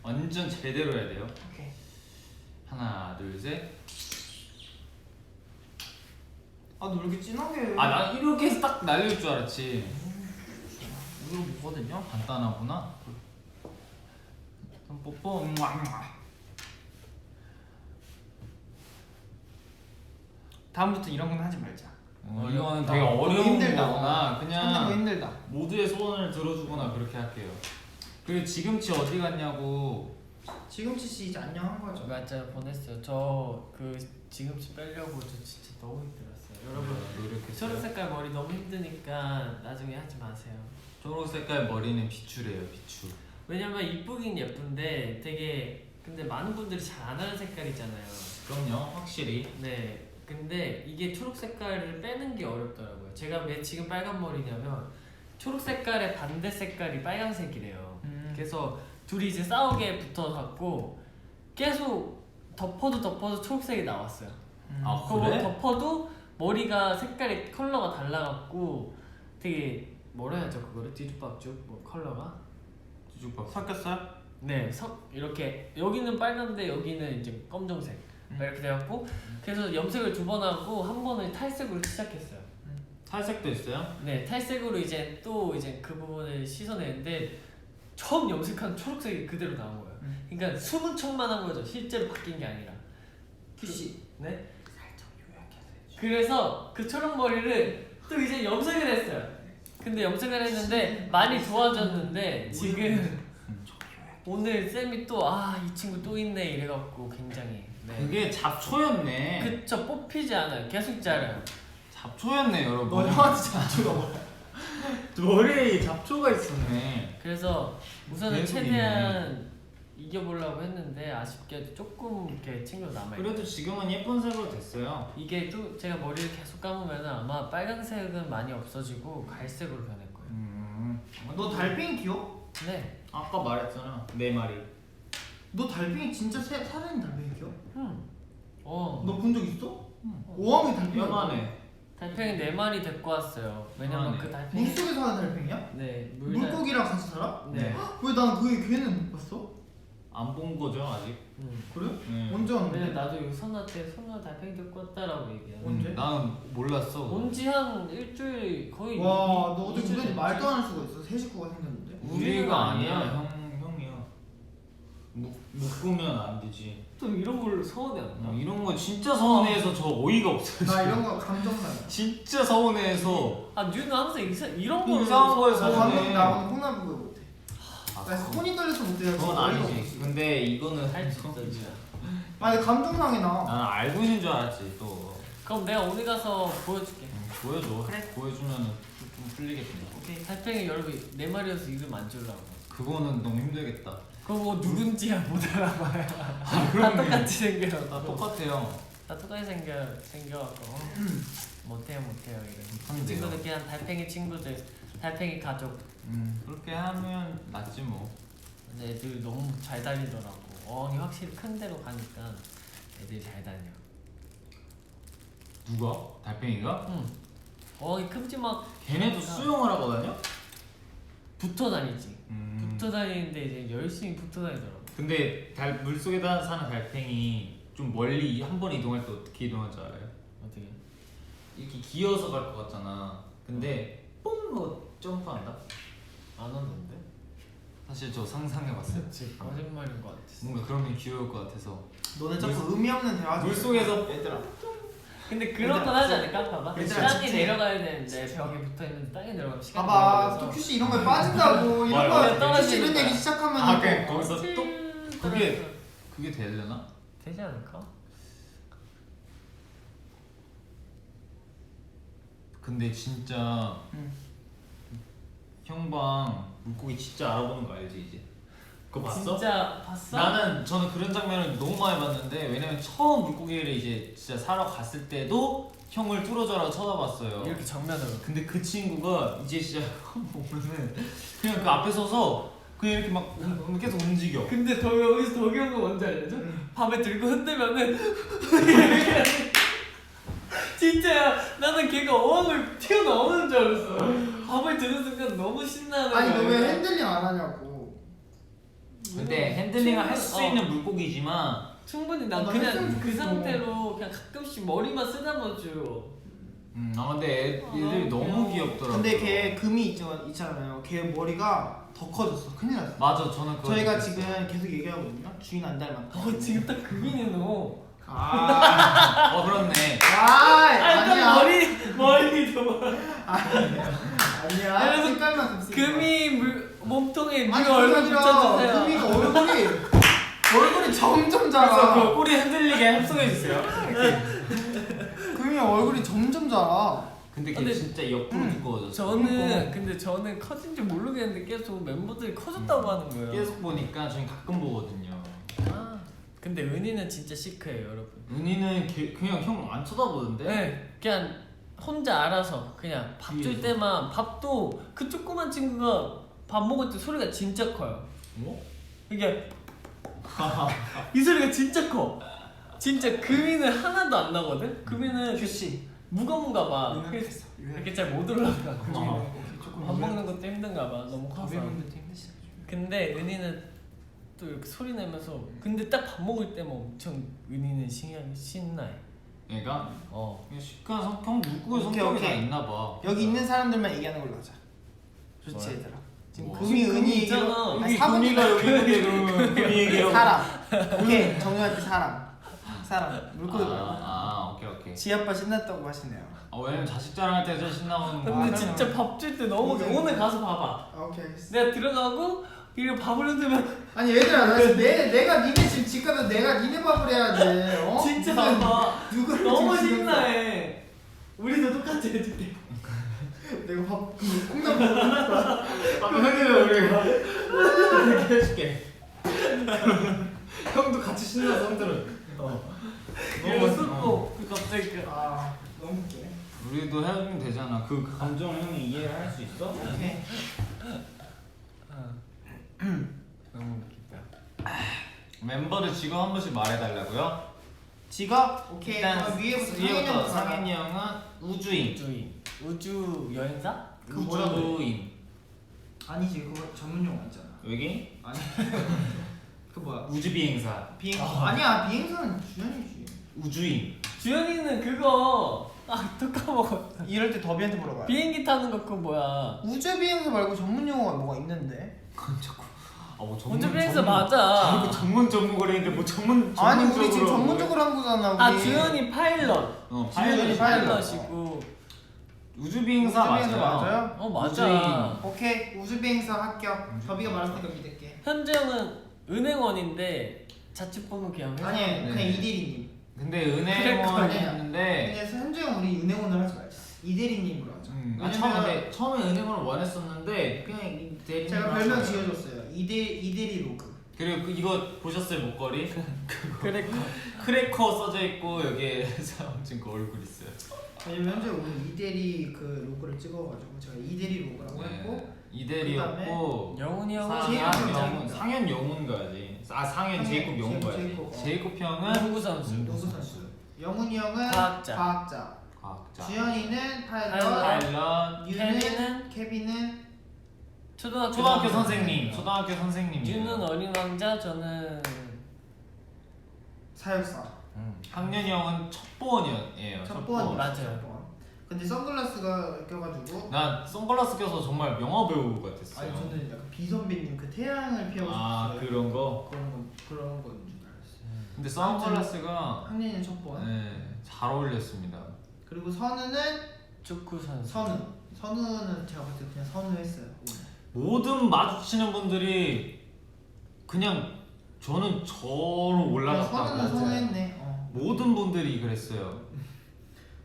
Speaker 4: 완전 제대로 해야 돼요.
Speaker 1: 오케이.
Speaker 4: 하나 둘 셋.
Speaker 1: 너 이렇게 진하게.
Speaker 4: 난 이렇게 해서 딱 날릴 줄 알았지.
Speaker 1: 이거 뭐거든요?
Speaker 4: 간단하구나. 뽀뽀.
Speaker 1: 다음부터 이런 건 하지 말자.
Speaker 4: 이거는 되게
Speaker 1: 너무
Speaker 4: 어려운
Speaker 1: 힘들다.
Speaker 4: 거구나.
Speaker 1: 찾는 거
Speaker 4: 그냥
Speaker 1: 힘들다.
Speaker 4: 모두의 소원을 들어주거나 그렇게 할게요. 그리고 지금치 어디 갔냐고.
Speaker 1: 지금치 씨 이제 안녕한 거죠?
Speaker 2: 맞아요. 보냈어요. 저 그 지금치 빼려고 저 진짜 너무 힘들었어요. 여러분
Speaker 4: 노력했어요.
Speaker 2: 초록 색깔 머리 너무 힘드니까 나중에 하지 마세요.
Speaker 4: 초록 색깔 머리는 비추래요. 비추.
Speaker 2: 왜냐면 이쁘긴 예쁜데 되게 근데 많은 분들이 잘 안 하는 색깔이잖아요.
Speaker 4: 그럼요. 확실히.
Speaker 2: 네. 근데 이게 초록 색깔을 빼는 게 어렵더라고요. 제가 왜 지금 빨간 머리냐면 초록 색깔의 반대 색깔이 빨간색이래요. 그래서 둘이 이제 싸우게 붙어갖고 계속 덮어도 초록색이 나왔어요.
Speaker 4: 아
Speaker 2: 그거
Speaker 4: 그래?
Speaker 2: 덮어도 머리가 색깔이 컬러가 달라갖고 되게 뭐라 해야죠 그거를 뒤죽박죽 뭐 컬러가
Speaker 4: 뒤죽박.
Speaker 1: 섞였어요?
Speaker 2: 네 이렇게 여기는 빨간데 여기는 이제 검정색 이렇게 돼갖고 그래서 염색을 2번 하고 한 번은 탈색으로 시작했어요.
Speaker 4: 탈색도 있어요?
Speaker 2: 네 탈색으로 이제 또 이제 그 부분을 씻어내는데 처음 염색한 초록색이 그대로 나온 거예요. 그러니까 숨은 척만 한 거죠. 실제로 바뀐 게 아니라.
Speaker 1: 큐씨.
Speaker 2: 네.
Speaker 1: 살짝 요약해서 해줘.
Speaker 2: 그래서 그 초록 머리를 또 이제 염색을 했어요. 근데 염색을 했는데 많이 좋아졌는데 지금 오늘 쌤이 또 이 친구 또 있네 이래갖고 굉장히
Speaker 4: 그게 잡초였네.
Speaker 2: 그쵸 뽑히지 않아요. 계속 자라요.
Speaker 4: 잡초였네 여러분.
Speaker 1: 너 형한테 잡초가 뭐야?
Speaker 4: 머리에 잡초가 있었네.
Speaker 2: 그래서 우선은
Speaker 4: 계속
Speaker 2: 최대한 이겨보려고 했는데 아쉽게도 조금 이렇게 친구가 남아있어요.
Speaker 4: 그래도 지금은 예쁜 색으로 됐어요.
Speaker 2: 이게 또 제가 머리를 계속 감으면 아마 빨간색은 많이 없어지고 갈색으로 변할 거예요.
Speaker 1: 너 달팽이 귀여워?
Speaker 2: 네.
Speaker 4: 아까 말했잖아. 네 마리.
Speaker 1: 너 달팽이 진짜 살아있는 달팽이 귀여워? 너 본 적 있어? 오왕이 달팽이.
Speaker 4: 뼈만해.
Speaker 2: 달팽이 4마리 데리고 왔어요. 왜냐면 그 달팽이
Speaker 1: 물속에 사는 달팽이야?
Speaker 2: 네
Speaker 1: 물고기랑 같이 살아?
Speaker 2: 네.
Speaker 1: 왜 난 그 걔는 못 봤어?
Speaker 4: 안 본 거죠 아직.
Speaker 1: 그래?
Speaker 4: 네.
Speaker 1: 언제 왔는데?
Speaker 2: 근데 나도 이거 선우한테 선우가 달팽이 데리고 왔다라고 얘기해.
Speaker 1: 언제?
Speaker 4: 나는 몰랐어.
Speaker 2: 온지 한 일주일 거의.
Speaker 1: 와, 너 어떻게
Speaker 2: 이주일
Speaker 1: 우리한테
Speaker 2: 됐지?
Speaker 1: 말도 안 할 수가 있어? 새 식구가 생겼는데?
Speaker 4: 우리가 아니야. 형이야. 묶으면 안 되지.
Speaker 2: 또 이런 걸로 서운해 안 나?
Speaker 4: 이런 거 진짜 서운해서 저 어이가 없어요.
Speaker 1: 나
Speaker 4: 지금.
Speaker 1: 이런 거 감정상이야.
Speaker 4: 진짜 서운해서.
Speaker 2: 뉴는 항상 이런 걸로
Speaker 4: 이상한 거에서
Speaker 1: 나
Speaker 4: 서운해.
Speaker 1: 방금 나 오늘 콩나물 못해. 나 손이 떨려서 못해.
Speaker 4: 그건 아니지. 근데 이거는
Speaker 2: 할수 있어 진짜.
Speaker 1: 아니 감정상이 나.
Speaker 4: 나는 알고 있는 줄 알았지 또.
Speaker 2: 그럼 내가 어디 가서 보여줄게.
Speaker 4: 보여줘.
Speaker 2: 그래.
Speaker 4: 보여주면은 좀 풀리겠네.
Speaker 2: 오케이. 달팽이 여러분 4마리여서 이름 안 지으려고.
Speaker 4: 그거는 너무 힘들겠다.
Speaker 2: 그거 뭐 누군지야 못 알아봐요. 다
Speaker 4: 그럼요.
Speaker 2: 똑같이 생겨요.
Speaker 4: 다 똑같아요.
Speaker 2: 다 똑같이 생겨갖고 못해요 이런.
Speaker 4: 하면 돼요.
Speaker 2: 친구들끼리 한 달팽이 친구들, 달팽이 가족.
Speaker 4: 그렇게 하면 낫지 뭐.
Speaker 2: 근데 애들 너무 잘 달리더라고. 어이 확실히 큰 데로 가니까 애들이 잘 달려.
Speaker 4: 누가? 달팽이가?
Speaker 2: 응. 거의 큼지막.
Speaker 4: 걔네도 수영을 하거든요?
Speaker 2: 붙어 다니지. 붙어 다니는데 이제 열심히 붙어 다니더라고.
Speaker 4: 근데 물속에 사는 달팽이 좀 멀리 한 번 이동할 때 어떻게 이동할 줄 알아요?
Speaker 2: 어떻게?
Speaker 4: 이렇게 기어서 갈 것 같잖아. 근데 뽕 하고 점프한다?
Speaker 2: 안 왔는데?
Speaker 4: 사실 저 상상해봤어요.
Speaker 2: 그치. 거짓말인 것 같아.
Speaker 4: 뭔가 그러면 귀여울 것 같아서.
Speaker 1: 너네 자꾸 의미 없는 대화 좀
Speaker 4: 물속에서
Speaker 1: 얘들아.
Speaker 2: 근데 그런 건 하지 않을까? 봐봐.
Speaker 1: 얘들아,
Speaker 2: 땅에
Speaker 1: 집중해.
Speaker 2: 내려가야 되는데 벽에 붙어 있는데 땅에 내려가면 시간이
Speaker 1: 봐봐
Speaker 2: 걸려서.
Speaker 1: 또 큐씨 이런 거에 빠진다고 이런
Speaker 4: 맞아,
Speaker 1: 거
Speaker 2: 맞아.
Speaker 1: 큐씨 이런 얘기 시작하면
Speaker 4: 아, 그냥 거기서 또
Speaker 2: 또
Speaker 4: 그게 되려나?
Speaker 2: 되지 않을까?
Speaker 4: 근데 진짜
Speaker 1: 응.
Speaker 4: 형방 물고기 진짜 알아보는 거 알지 이제? 그거 봤어?
Speaker 2: 진짜 봤어?
Speaker 4: 저는 그런 장면을 너무 많이 봤는데 왜냐면 처음 물고기를 이제 진짜 사러 갔을 때도 형을 뚫어져라 쳐다봤어요.
Speaker 2: 이렇게 정면으로.
Speaker 4: 근데 그 친구가 이제 진짜 보면은 그냥 그 앞에 서서 그냥 이렇게 막 계속 움직여.
Speaker 2: 근데 여기서 더 귀여운 거 뭔지 알려줘? 밤에 들고 흔들면은 진짜야. 나는 걔가 어항을 튀어나오는 줄 알았어. 밤을 드는 순간 너무 신나는
Speaker 1: 아니
Speaker 2: 거야.
Speaker 1: 너 왜 핸들링 안 하냐고.
Speaker 4: 근데 핸들링을 할 수
Speaker 2: 어.
Speaker 4: 있는 물고기지만
Speaker 2: 충분히 난
Speaker 1: 나
Speaker 2: 그냥
Speaker 1: 했으면
Speaker 2: 그
Speaker 1: 좋겠어.
Speaker 2: 상태로 그냥 가끔씩 머리만 쓰다듬어줘.
Speaker 4: 근데 애들이 너무 귀엽더라고요.
Speaker 1: 근데 걔 금이 있잖아요. 걔 머리가 더 커졌어. 큰일 났어.
Speaker 4: 맞아 저는 그거
Speaker 1: 저희가
Speaker 4: 느꼈어요.
Speaker 1: 지금 계속 얘기하거든요. 주인 안 닮았다.
Speaker 2: 지금 딱 금이네 너.
Speaker 4: 그렇네.
Speaker 1: 아니야.
Speaker 2: 머리도
Speaker 1: 아니야.
Speaker 2: 여러분,
Speaker 1: 색깔만 좀
Speaker 2: 금이 몸통에 물
Speaker 1: 아니
Speaker 2: 얼굴
Speaker 1: 얼굴
Speaker 2: 붙여주세요.
Speaker 1: 금이가 얼굴이 점점
Speaker 4: 그래서
Speaker 1: 자라.
Speaker 4: 그 꼬리 흔들리게 합성해 주세요.
Speaker 1: 금이 얼굴이 점점 자라.
Speaker 4: 근데 걔
Speaker 2: 근데-
Speaker 4: 진짜 옆으로 두꺼워졌어.
Speaker 2: 근데 저는 커진지 모르겠는데 계속 멤버들이 커졌다고 하는 거예요.
Speaker 4: 계속 보니까 저희 가끔 보거든요.
Speaker 2: 근데 은희는 진짜 시크해요, 여러분.
Speaker 4: 은희는 그냥 형 안 쳐다보던데?
Speaker 2: 네, 그냥 혼자 알아서 그냥 밥 줄
Speaker 4: 뒤에서.
Speaker 2: 때만 밥도 그 조그만 친구가 밥 먹을 때 소리가 진짜 커요.
Speaker 4: 뭐?
Speaker 2: 이게 이 소리가 진짜 커. 진짜 금이는 하나도 안 나거든. 금이는
Speaker 1: 큐씨.
Speaker 2: 무거운가 봐.
Speaker 1: 유명했어.
Speaker 2: 이렇게 잘 못 올라가.
Speaker 1: 조금
Speaker 2: 밥 먹는 것도 힘든가 봐. 너무 커서.
Speaker 1: 가벼운데 힘드시죠.
Speaker 2: 근데 은희는 또 이렇게 소리 내면서 근데 딱 밥 먹을 때만 엄청 은희는 신나해.
Speaker 4: 얘가
Speaker 2: 어.
Speaker 4: 시크한 형 물고기
Speaker 1: 오케이,
Speaker 4: 성격이 다
Speaker 1: 오케이.
Speaker 4: 있나 봐.
Speaker 1: 여기 있는 사람들만 얘기하는 걸로 하자. 좋지
Speaker 2: 뭐야?
Speaker 1: 얘들아. 지금
Speaker 4: 뭐?
Speaker 1: 금이
Speaker 2: 금이
Speaker 1: 은희
Speaker 2: 있잖아.
Speaker 1: 아니,
Speaker 4: 여기
Speaker 1: 사분이가
Speaker 4: 금이가 여기 있는데 그러면 금이 얘기하고.
Speaker 1: 사람. 오케이 정리할 때 사람. 물고기 말고.
Speaker 4: 오케이.
Speaker 1: 지아빠 신났다고 하시네요.
Speaker 4: 왜냐면 자식 자랑할 때 제일 신나는 거.
Speaker 2: 근데 진짜 밥 줄 때 너무
Speaker 1: 오케이.
Speaker 2: 오늘 가서 봐봐.
Speaker 1: 오케이 알겠어.
Speaker 2: 내가 들어가고 이거 밥을 흔들면
Speaker 1: 아니 얘들아 나 지금 내가 니네 지금 집 가서 내가 니네 밥을 해야 돼. 어?
Speaker 2: 진짜
Speaker 1: 무슨-
Speaker 2: 봐봐.
Speaker 1: 누구를
Speaker 2: 너무
Speaker 1: 지금
Speaker 2: 신나해. 우리도 똑같이 해줄게.
Speaker 1: 내가 밥 콩나물 먹으니까
Speaker 4: 형님은 우리가 이렇게 해줄게. 형도 같이 신나서 흔들어.
Speaker 2: 너무 슬퍼. 갑자기 그
Speaker 1: 너무 웃기네.
Speaker 4: 우리도 해주면 되잖아. 그 감정을 형이 이해를 할 수 있어?
Speaker 1: 오케이.
Speaker 2: 너무 웃기다.
Speaker 4: 멤버들 직업 한 번씩 말해달라고요?
Speaker 1: 직업? 오케이.
Speaker 4: 일단
Speaker 1: 그럼 위에부터
Speaker 4: 상현이 형은 우주인.
Speaker 2: 우주 여행사?
Speaker 1: 그 뭐라고
Speaker 4: 우주인.
Speaker 1: 아니지 그거 전문 용어 아니잖아.
Speaker 4: 외계인?
Speaker 1: 아니 그 뭐야?
Speaker 4: 우주 비행사.
Speaker 1: 비행 아니야 비행사는 주연이지.
Speaker 4: 우주인.
Speaker 2: 주현이는 그거 또 까먹었다.
Speaker 1: 이럴 때 더비한테 물어봐요.
Speaker 2: 비행기 타는 거 그거 뭐야?
Speaker 1: 우주 비행사 말고 전문 용어가 뭐가 있는데?
Speaker 4: 자꾸. 뭐 전문.
Speaker 2: 우주 비행사 맞아.
Speaker 4: 자꾸 전문거리인데 뭐 전문.
Speaker 1: 아니 우리 지금
Speaker 4: 전문적으로
Speaker 1: 전문적으로 한 거잖아. 우리.
Speaker 2: 아 주현이 파일럿.
Speaker 1: 주현이 파일럿.
Speaker 2: 파일럿이고.
Speaker 4: 우주 비행사
Speaker 1: 우주 비행사
Speaker 4: 맞아요.
Speaker 1: 맞아요?
Speaker 2: 어 맞아.
Speaker 1: 오케이 우주 비행사 합격. 더비가 말했으니까 믿을게.
Speaker 2: 현재 형은 은행원인데 자취법은 그냥 회사.
Speaker 1: 아니
Speaker 4: 네.
Speaker 1: 그냥 이대리님.
Speaker 4: 근데
Speaker 2: 그래,
Speaker 4: 은행원이
Speaker 1: 그래.
Speaker 4: 했는데.
Speaker 1: 근데 현주형 우리 은행원을 하지 말자. 이대리님으로 하자.
Speaker 4: 처음에 은행원을 원했었는데 그냥 이 대리님.
Speaker 1: 제가 별명 지어줬어요. 이대리 로그.
Speaker 4: 그리고 이거 보셨어요 목걸이?
Speaker 2: 그래.
Speaker 4: 크래커 써져 있고 여기에 삼촌 그 얼굴 있어요.
Speaker 1: 왜냐면 현재 오늘 이대리 그 로고를 찍어가지고 제가 이대리 로고라고 했고
Speaker 4: 이대리였고
Speaker 2: 영훈이 형은
Speaker 4: 상현 영훈 가야지. 상현 제이콥 영훈 가야지.
Speaker 1: 제이콥.
Speaker 4: 제이콥 형은
Speaker 2: 농구 선수.
Speaker 1: 농구 선수. 영훈이 형은
Speaker 2: 과학자.
Speaker 1: 과학자. 주현이는 파일럿.
Speaker 3: 파일럿.
Speaker 1: 유는 케빈은
Speaker 2: 초등학교
Speaker 3: 선생님. 초등학교 선생님.
Speaker 2: 유는 어린 왕자, 저는
Speaker 1: 사육사.
Speaker 3: 학년이 형은 첩보원이에요.
Speaker 1: 첫 번.
Speaker 2: 맞아요.
Speaker 1: 첫 번. 근데 선글라스가 껴가지고.
Speaker 3: 난 선글라스 껴서 정말 영화 배우 같았어요.
Speaker 1: 아니 저는 약간 비선배님 그 태양을 피하고
Speaker 3: 아
Speaker 1: 싶었어요.
Speaker 3: 그런 거.
Speaker 1: 그런 건 줄 알았어요.
Speaker 3: 근데 선글라스가
Speaker 1: 학년이는 첫 번.
Speaker 3: 잘 어울렸습니다.
Speaker 1: 그리고 선우는
Speaker 2: 축구 선수.
Speaker 1: 선우는 제가 봤을 때 그냥 선우했어요.
Speaker 3: 모든 마주치는 분들이 그냥 저는 저로 올라갔다고.
Speaker 1: 선우는 선우했네.
Speaker 3: 모든 분들이 그랬어요.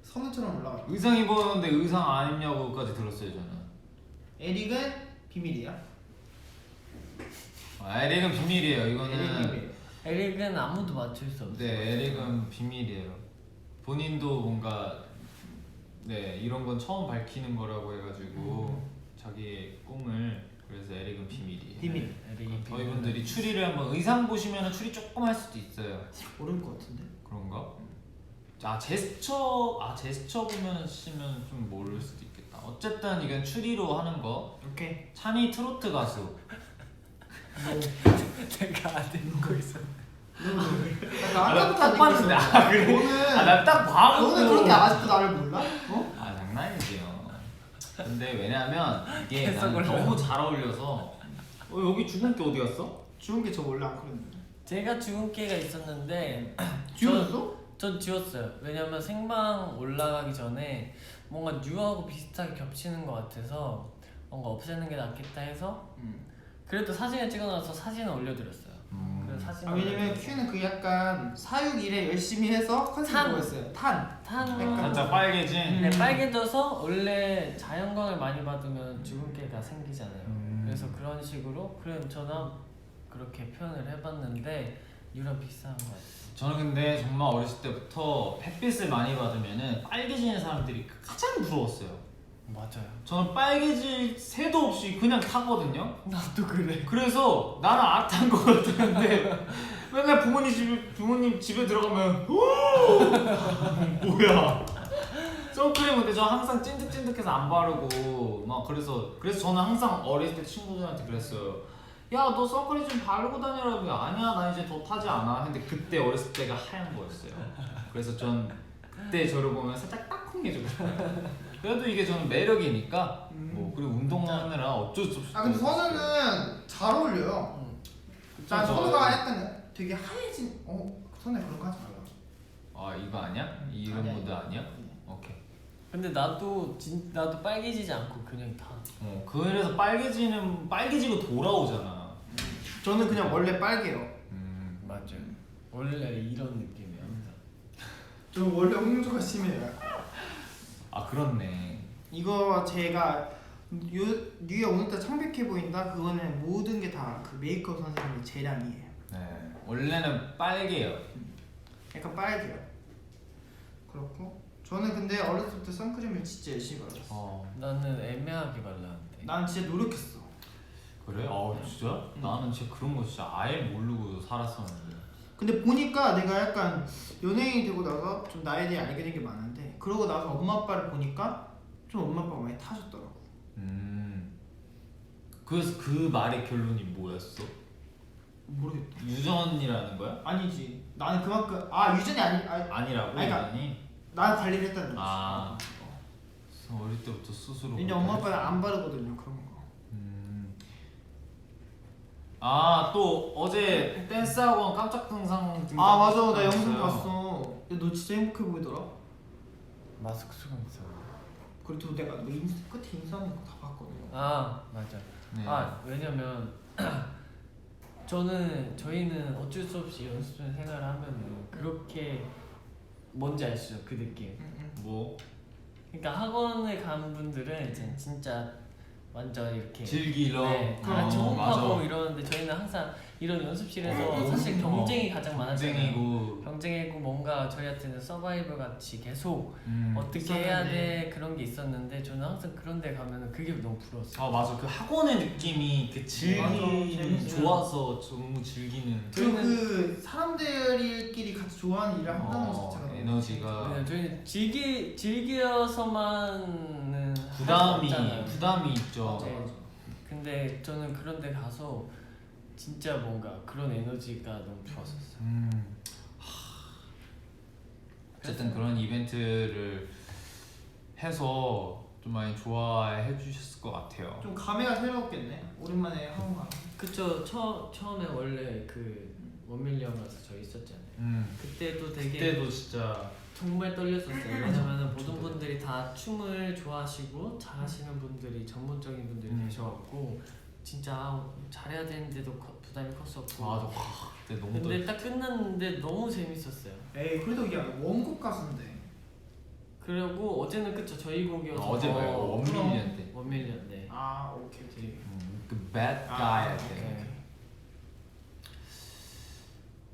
Speaker 1: 선우처럼 올라갔다.
Speaker 3: 의상 입었는데 의상 안 입냐고까지 들었어요 저는.
Speaker 1: 에릭은 비밀이야.
Speaker 3: 에릭은 비밀이에요.
Speaker 1: 에릭
Speaker 3: 이거는.
Speaker 1: 비밀.
Speaker 2: 에릭은 아무도 맞출 수 없어요.
Speaker 3: 네, 에릭은 비밀이에요. 본인도 뭔가 이런 건 처음 밝히는 거라고 해가지고 자기의 꿈을 그래서 에릭은 비밀이에요.
Speaker 1: 비밀.
Speaker 2: 에릭이
Speaker 3: 저희 분들이 추리를 한번 의상 보시면 추리 조금 할 수도 있어요.
Speaker 1: 모를 것 같은데.
Speaker 3: 그런가? 제스처 보면 쓰면 좀 모를 수도 있겠다. 어쨌든 이건 추리로 하는 거.
Speaker 1: 오케이.
Speaker 3: 찬이 트로트 가수.
Speaker 2: 제가 안 듣고 있어.
Speaker 1: 나 아까부터 안
Speaker 3: 봤는데.
Speaker 1: 아 그래? 너는
Speaker 3: 나딱 봐고.
Speaker 1: 너는 그렇게 아직도 나를 몰라?
Speaker 3: 장난이지요. 근데 왜냐면 이게
Speaker 2: 계속
Speaker 3: 나는
Speaker 2: 올라가.
Speaker 3: 너무 잘 어울려서. 여기 죽은 게 어디 갔어?
Speaker 1: 죽은 게 저 원래 안 그랬는데.
Speaker 2: 제가 죽은 깨가 있었는데
Speaker 1: 지웠어?
Speaker 2: 전 지웠어요. 왜냐면 생방 올라가기 전에 뭔가 뉴하고 비슷하게 겹치는 것 같아서 뭔가 없애는 게 낫겠다 해서 그래도 사진을 찍어놔서 사진을 올려드렸어요. 그래서 사진.
Speaker 1: 왜냐면 큐는 그 약간 사육 일에 열심히 해서 컨셉 보였어요. 탄.
Speaker 3: 살짝 빨개진.
Speaker 2: 네, 빨개져서 원래 자연광을 많이 받으면 주근깨가 생기잖아요. 그래서 그런 식으로 그럼 저는 그렇게 표현을 해봤는데 유랑 비슷한 것 같아요.
Speaker 3: 저는 근데 정말 어렸을 때부터 햇빛을 많이 받으면은 빨개지는 사람들이 가장 부러웠어요.
Speaker 2: 맞아요.
Speaker 3: 저는 빨개질 새도 없이 그냥 타거든요.
Speaker 2: 나도 그래.
Speaker 3: 그래서 나는 안 탄 것 같았는데 맨날 부모님 집에 들어가면 뭐야? 선크림 근데 저 항상 찐득찐득해서 안 바르고 막 그래서 저는 항상 어렸을 때 친구들한테 그랬어요. 야 너 선크림 좀 바르고 다녀라. 아니야 나 이제 더 타지 않아. 근데 그때 어렸을 때가 하얀 거였어요. 그래서 전 그때 저를 보면 살짝 따끔해지고 싶어요. 그래도 이게 저는 매력이니까 뭐 그리고 운동하느라 어쩔 수 없이.
Speaker 1: 근데 선우는 잘 어울려요. 난 선우가 약간 되게 하얘진. 선우 그런 거 하지 말라.
Speaker 3: 이거 아니야? 이런
Speaker 1: 아니야,
Speaker 3: 모드
Speaker 1: 이거.
Speaker 3: 아니야? 오케이.
Speaker 2: 근데 나도 빨개지지 않고 그냥 다.
Speaker 3: 그래서 빨개지고 돌아오잖아.
Speaker 1: 저는 그냥 원래 빨개요.
Speaker 2: 맞아요. 원래 이런 느낌이야 항상.
Speaker 1: 저 원래 홍조가 심해요.
Speaker 3: 그렇네.
Speaker 1: 이거 제가 뉴에 오늘따라 창백해 보인다. 그거는 모든 게 다 그 메이크업 선생님의 재량이에요.
Speaker 3: 네. 원래는 빨개요.
Speaker 1: 약간 빨개요. 그렇고 저는 근데 어렸을 때부터 선크림을 진짜 열심히 발랐어.
Speaker 2: 나는 애매하게 발랐는데.
Speaker 1: 난 진짜 노력했어.
Speaker 3: 그래? 진짜? 나는 진짜 그런 거 진짜 아예 모르고 살았었는데.
Speaker 1: 근데 보니까 내가 약간 연예인이 되고 나서 좀 나에 대해 알게 된 게 많은데 그러고 나서 엄마 아빠를 보니까 좀 엄마 아빠가 많이 타셨더라고.
Speaker 3: 그래서 그 말의 결론이 뭐였어?
Speaker 1: 모르겠다.
Speaker 3: 유전이라는 거야?
Speaker 1: 아니지. 나는 그만큼 유전이
Speaker 3: 아니라고?
Speaker 1: 그러니까
Speaker 3: 유전이?
Speaker 1: 나는 관리를 했다는 거지.
Speaker 3: 어릴 때부터 스스로.
Speaker 1: 이제 엄마 아빠는 안 바르거든요 그런 거.
Speaker 3: 또 어제 댄스 학원 깜짝 등산
Speaker 1: 맞아 나 영상
Speaker 3: 했어요.
Speaker 1: 봤어. 너 진짜 행복해 보이더라.
Speaker 2: 마스크 쓰고 있어.
Speaker 1: 그리고 내가 너 끝에 인사하는 거 다 봤거든.
Speaker 2: 맞아.
Speaker 3: 네.
Speaker 2: 왜냐면 저희는 어쩔 수 없이 연습생 생활을 하면은 그렇게 뭔지 아시죠 그 느낌.
Speaker 3: 뭐?
Speaker 2: 그러니까 학원을 가는 분들은 이제 진짜 완전 이렇게
Speaker 3: 즐기러.
Speaker 2: 다 같이 호흡하고
Speaker 3: 맞아.
Speaker 2: 이러는데 저희는 항상 이런 연습실에서 사실 경쟁이 가장 많았잖아요. 경쟁이고 뭔가 저희한테는 서바이벌 같이 계속 어떻게 해야
Speaker 1: 있었는데.
Speaker 2: 돼 그런 게 있었는데 저는 항상 그런 데 가면은 그게 너무 부러웠어요.
Speaker 3: 맞아. 그 학원의 느낌이 그 즐기는
Speaker 1: 재밌어요.
Speaker 3: 좋아서 너무 즐기는.
Speaker 1: 그 사람들끼리 같이 좋아하는 일을 한다는 것 자체가 너무
Speaker 3: 에너지가
Speaker 2: 네, 저희는 즐겨서만은
Speaker 3: 부담이 있죠.
Speaker 2: 네. 근데 저는 그런 데 가서 진짜 뭔가 그런 에너지가 너무 좋았었어요.
Speaker 3: 어쨌든 그런 이벤트를 해서 좀 많이 좋아해 주셨을 것 같아요.
Speaker 1: 좀 감회가 새롭겠네. 오랜만에 한국 가.
Speaker 2: 그쵸. 처음에 원래 그 원밀리언 가서 저희 있었잖아요. 그때도 되게
Speaker 3: 그때도 진짜
Speaker 2: 정말 떨렸었어요. 왜냐면 모든 분들이 다 춤을 좋아하시고 잘하시는 분들이 전문적인 분들이 계셔갖고 진짜 잘해야 되는데도 부담이 컸었고.
Speaker 3: 맞아. 그때 너무
Speaker 2: 근데 딱 끝났는데 너무 재밌었어요.
Speaker 1: 에이 그래도 이게 원곡 가수인데.
Speaker 2: 그리고 어제는 그쵸 저희 곡이어서
Speaker 3: 어제 말고 원밀리언 때.
Speaker 2: 원밀리언 때.
Speaker 1: 아 오케이.
Speaker 3: 그 bad guy 할 때.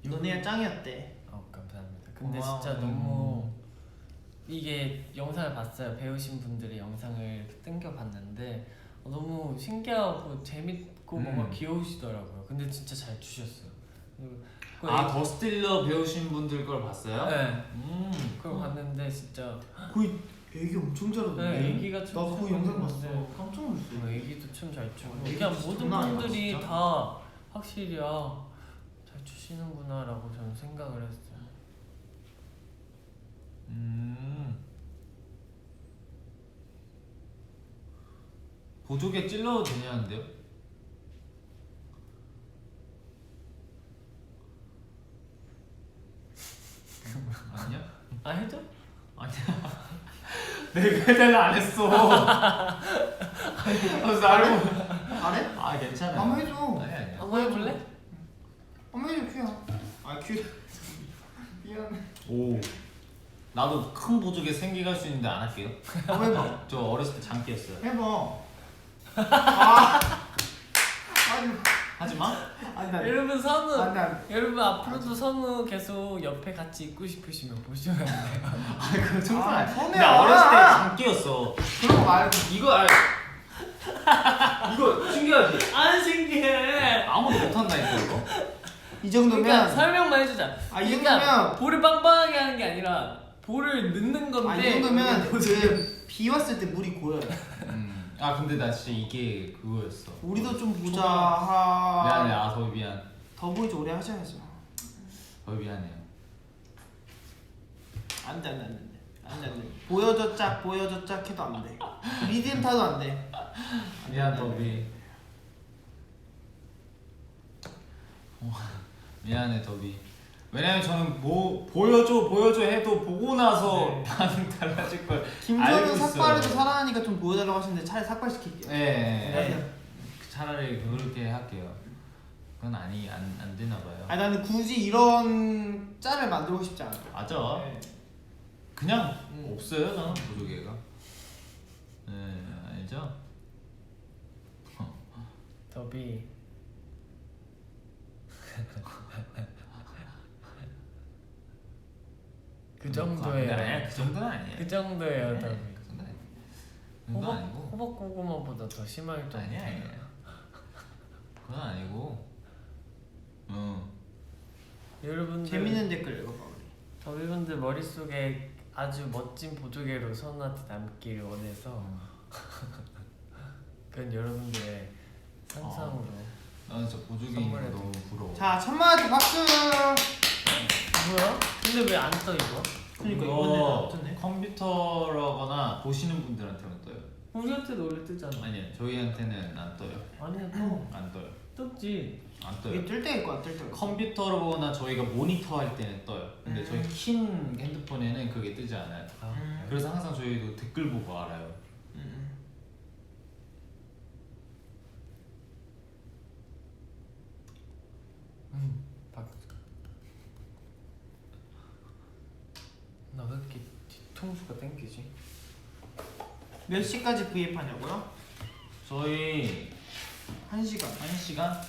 Speaker 1: 너네가 짱이었대.
Speaker 2: 감사합니다. 근데
Speaker 1: 고마워.
Speaker 2: 진짜 너무 이게 영상을 봤어요. 배우신 분들의 영상을 땡겨봤는데 너무 신기하고 재밌고 뭔가 귀여우시더라고요. 근데 진짜 잘 추셨어요.
Speaker 3: 더 스틸러 배우신 분들 걸 봤어요?
Speaker 2: 네. 그걸 봤는데 진짜
Speaker 1: 거의 애기 엄청 잘하던데.
Speaker 2: 네, 애기가 춤
Speaker 1: 나그
Speaker 2: 잘
Speaker 1: 영상 봤어.
Speaker 2: 봤는데.
Speaker 1: 깜짝 놀랐어.
Speaker 2: 애기도 춤 잘 추고
Speaker 1: 애기
Speaker 2: 그냥
Speaker 1: 진짜
Speaker 2: 모든
Speaker 1: 장난 아니다,
Speaker 2: 분들이
Speaker 1: 진짜.
Speaker 2: 다 확실히 잘 추시는구나라고 저는 생각을 했어요.
Speaker 3: 보조개 찔러도 되냐는데요? 아니야?
Speaker 2: 해줘?
Speaker 3: 아니야. 내가 해달라 안 했어. 그래서 나를
Speaker 1: 잘해?
Speaker 3: 괜찮아.
Speaker 1: 한번 해줘.
Speaker 3: 아니야.
Speaker 2: 한번 해볼래?
Speaker 1: 한번 해줘 큐야. 큐. 미안해.
Speaker 3: 오. 나도 큰 보조개 생기갈 수 있는데 안 할게요.
Speaker 1: 한번 해봐.
Speaker 3: 저 어렸을 때 장기였어요.
Speaker 1: 해봐. 아니
Speaker 3: 하지 마.
Speaker 1: 나.
Speaker 2: 여러분 선우
Speaker 1: 나.
Speaker 2: 여러분 앞으로도 선우 계속 옆에 같이 있고 싶으시면 보시면 돼요.
Speaker 3: 그거 정말.
Speaker 1: 선우야.
Speaker 3: 나 어렸을 때 장기였어.
Speaker 1: 그런 거 말고.
Speaker 3: 이거 신기하지?
Speaker 2: 안 신기해.
Speaker 3: 아무도 못한다니까 이거.
Speaker 1: 이 정도면.
Speaker 2: 그러니까 설명만 해주자.
Speaker 1: 이
Speaker 2: 그러니까
Speaker 1: 정도면.
Speaker 2: 볼을 빵빵하게 하는 게 아니라 볼을 넣는 건데.
Speaker 1: 이 정도면 그 비왔을 때 물이 고여요.
Speaker 3: 근데 나 진짜 이게 그거였어.
Speaker 1: 우리도 좀 보자.
Speaker 3: 미안해. 더 미안.
Speaker 1: 더 보이지 오래 하셔야죠.
Speaker 3: 더 미안해요.
Speaker 1: 안돼. 보여줘 짝 해도 안 돼. 리듬 타도 안 돼.
Speaker 3: 미안 더비. 미안해 더비. 왜냐면 저는 뭐 보여줘 해도 보고 나서 반응 달라질 걸 알고
Speaker 1: 김준호
Speaker 3: 있어요.
Speaker 1: 삭발해도 사랑하니까 좀 보여달라고 하시는데 차라리 삭발시킬게요.
Speaker 3: 네. 차라리 그렇게 할게요. 그건 안 되나 봐요.
Speaker 1: 나는 굳이 이런 짤을 만들고 싶지 않아.
Speaker 3: 맞아.
Speaker 1: 네.
Speaker 3: 그냥 없어요 저는 보조개가. 네 알죠?
Speaker 2: 더비. 그 정도예요.
Speaker 3: 아니야 그 정도는 아니에요.
Speaker 2: 그 정도예요, 더비.
Speaker 3: 그 정도 아니에요. 그 정도 아니고.
Speaker 2: 호박 고구마보다 더 심할 정도.
Speaker 3: 아니야. 그건 아니고.
Speaker 2: 여러분들
Speaker 1: 재밌는 댓글 읽어봐 우리.
Speaker 2: 더비분들 머릿속에 아주 멋진 보조개로 선우한테 남기를 원해서 그건 여러분들의 상상으로.
Speaker 3: 나는 진짜 보조개인 거
Speaker 2: 선물해도.
Speaker 3: 너무 부러워.
Speaker 1: 자 천만원대 박수.
Speaker 2: 뭐야? 근데 왜 안 떠 이거?
Speaker 1: 그러니까
Speaker 3: 이거
Speaker 1: 이번에는 어쩌네.
Speaker 3: 컴퓨터라거나 보시는 분들한테만 떠요.
Speaker 2: 우리한테도 원래 뜨잖아.
Speaker 3: 아니요 저희한테는 안 떠요.
Speaker 2: 아니야 떠.
Speaker 3: 안 떠요.
Speaker 2: 떴지.
Speaker 3: 안
Speaker 1: 이게
Speaker 3: 떠요.
Speaker 1: 뜰 때일 거야 뜰 때.
Speaker 3: 컴퓨터로 보거나 저희가 모니터 할 때는 떠요. 근데 저희 킨 핸드폰에는 그게 뜨지 않아요. 그래서 항상 저희도 댓글 보고 알아요.
Speaker 2: 나 왜 이렇게 뒤통수가 땡기지?
Speaker 1: 몇 시까지 V앱 하냐고요?
Speaker 3: 저희
Speaker 1: 1시간.
Speaker 3: 1시간?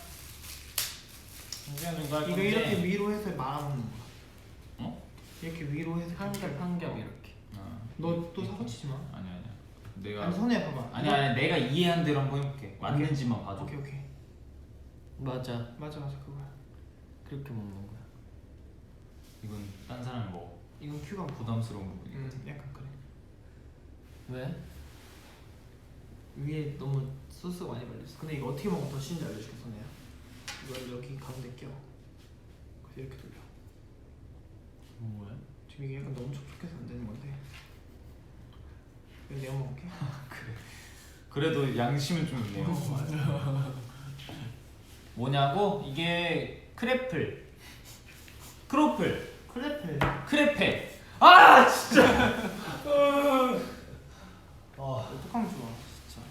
Speaker 3: 1시간 정도 할
Speaker 1: 이거
Speaker 3: 건데
Speaker 1: 이렇게 위로 해서 말아먹는 거야.
Speaker 3: 어?
Speaker 1: 이렇게 위로 해서
Speaker 2: 한 겹 이렇게.
Speaker 1: 너또 사고치지 마.
Speaker 3: 아니야 내가
Speaker 1: 아니 선우야 봐봐.
Speaker 3: 아니야 내가 이해한 대로 한번 해볼게. 맞는지만 봐줘.
Speaker 1: 오케이.
Speaker 2: 맞아.
Speaker 1: 맞아 그거야.
Speaker 2: 그렇게 먹는 거야.
Speaker 3: 이건 딴 사람이 먹어.
Speaker 1: 이건 큐가
Speaker 3: 부담스러운 부분이.
Speaker 1: 약간 그래.
Speaker 2: 왜?
Speaker 1: 위에 너무 소스가 많이 발렸어. 근데 이거 어떻게 먹으면 더 쉬운지 알려줄게 선혜야. 이걸 여기 가운데 껴. 그래서 이렇게 돌려.
Speaker 2: 뭐야?
Speaker 1: 지금 이게 약간 너무 촉촉해서 안 되는 건데. 이거 내가 먹을게.
Speaker 3: 그래도 양심은 좀 있네요.
Speaker 4: 뭐냐고? 이게 크래플, 크로플,
Speaker 1: 크레페.
Speaker 4: 크레페. 아 진짜.
Speaker 1: 어떡하면 좋아 진짜.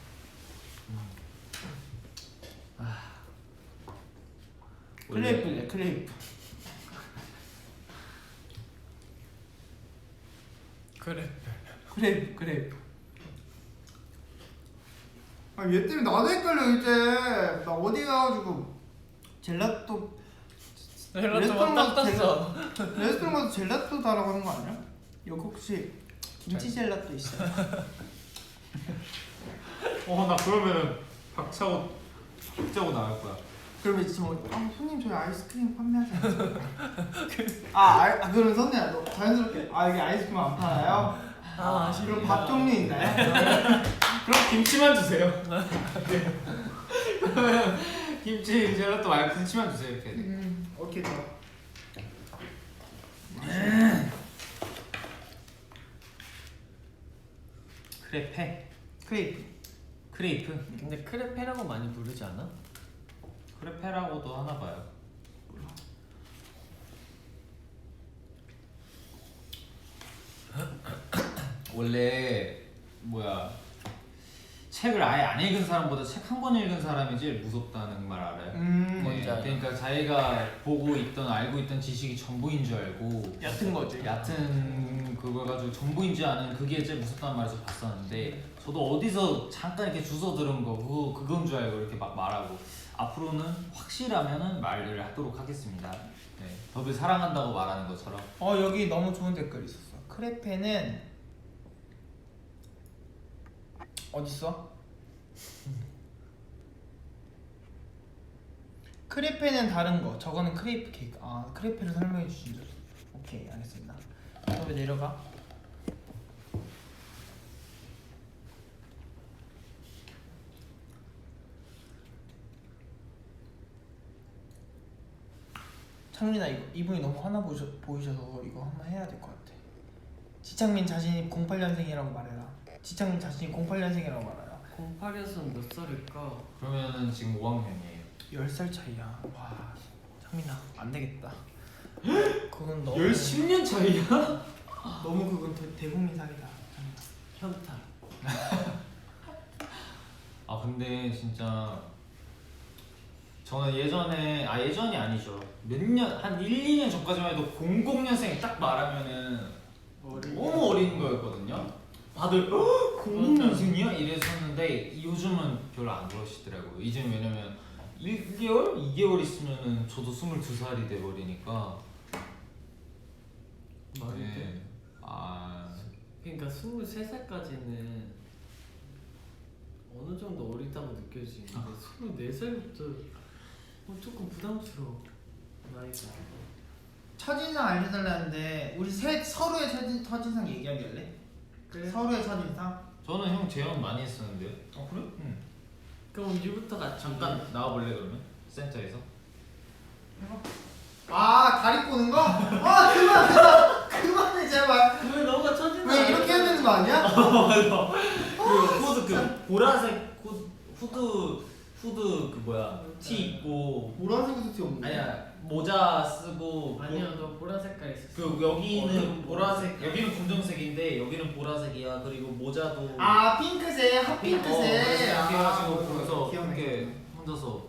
Speaker 1: 크레이프래 크레이프. 크레이프. 아 얘 때문에 나도 헷갈려 이제. 나 어디 가가지고 젤라또
Speaker 2: 헬라토만 딱 땄어.
Speaker 1: 레스토랑 가서 젤라또 달라고 하는 거 아니야? 여기 혹시 김치 젤라또 있어요?
Speaker 3: 나 그러면은 박차고 나갈 거야.
Speaker 1: 그러면 지금 손님 저희 아이스크림 판매하세요. 그러면 선우야 너 자연스럽게 여기 아이스크림 안 팔아요? 그럼 밥 종류 있나요?
Speaker 3: 그럼 김치만 주세요. 김치 젤라또 말고 김치만 주세요 이렇게.
Speaker 1: 오케이 좋아.
Speaker 4: 크레이프.
Speaker 2: 근데 크레페라고 많이 부르지 않아?
Speaker 3: 크레페라고도 하나 봐요.
Speaker 4: 원래 책을 아예 안 읽은 사람보다 책 한 권 읽은 사람이 제일 무섭다는 말 알아요?
Speaker 2: 뭔지 알아요.
Speaker 4: 그러니까 자기가 보고 있던 알고 있던 지식이 전부인 줄 알고
Speaker 1: 얕은 거지.
Speaker 4: 얕은 그걸 가지고 전부인 줄 아는 그게 제일 무섭다는 말에서 봤었는데 저도 어디서 잠깐 이렇게 주워 들은 거 그건 줄 알고 이렇게 막 말하고 앞으로는 확실하면은 말을 하도록 하겠습니다. 네, 더블 사랑한다고 말하는 것처럼.
Speaker 1: 여기 너무 좋은 댓글 있었어. 크레페는 어딨어? 크레페는 다른 거. 저거는 크레이프 케이크. 크레페를 설명해 주신 줄. 오케이 알겠습니다. 그럼 내려가. 창민아 이분이 너무 화나 보이셔서 이거 한번 해야 될 것 같아. 지창민 자신이 08년생이라고 말해라. 지창민 자신이 08년생이라고 말해라.
Speaker 2: 08이었으면 몇 살일까?
Speaker 3: 그러면은 지금 5학년이에요.
Speaker 1: 10살 차이야. 와 창민아 안 되겠다. 그건 너무
Speaker 3: 10년 차이야?
Speaker 1: 너무 그건 대국민 사기다.
Speaker 2: 현타.
Speaker 3: 근데 진짜 저는 예전이 아니죠. 한 1, 2년 전까지만 해도 00년생 딱 말하면은 너무 어린 거였거든요. 다들 00년생이야? 이랬었는데 요즘은 별로 안 그러시더라고요. 이제 왜냐면 1개월? 2개월 있으면은 저도 22살이 돼버리니까.
Speaker 2: 말이
Speaker 3: 네.
Speaker 2: 돼? 그러니까 23살까지는 어느 정도 어리다고 느껴지는데 24살부터 조금 부담스러워 나이가.
Speaker 1: 첫인상 알려달라는데 우리 서로의 첫인상 얘기하길래?
Speaker 2: 그래?
Speaker 1: 서로의 첫인상?
Speaker 3: 저는 형 재현 많이 했었는데요.
Speaker 1: 그래?
Speaker 3: 응.
Speaker 2: 그럼 유부터 같이
Speaker 3: 잠깐 나와볼래 그러면? 센터에서?
Speaker 1: 다리 꼬는 거? 그만해 제발.
Speaker 2: 왜 너가 첫인상
Speaker 1: 왜 이렇게 해야 되는 거 아니야?
Speaker 3: 맞아. 그 후드 보라색 후드 티 입고
Speaker 1: 보라색 후드 없는데?
Speaker 3: 아니야 모자 쓰고
Speaker 2: 아니야 너 보라 색깔 있었어.
Speaker 3: 그 여기는
Speaker 2: 보라색.
Speaker 3: 보라색 여기는 검정색인데 여기는 보라색이야. 그리고 모자도
Speaker 1: 핑크색 핫핑크색.
Speaker 3: 이렇게 해가지고 거기서
Speaker 1: 기억나.
Speaker 3: 이렇게 혼자서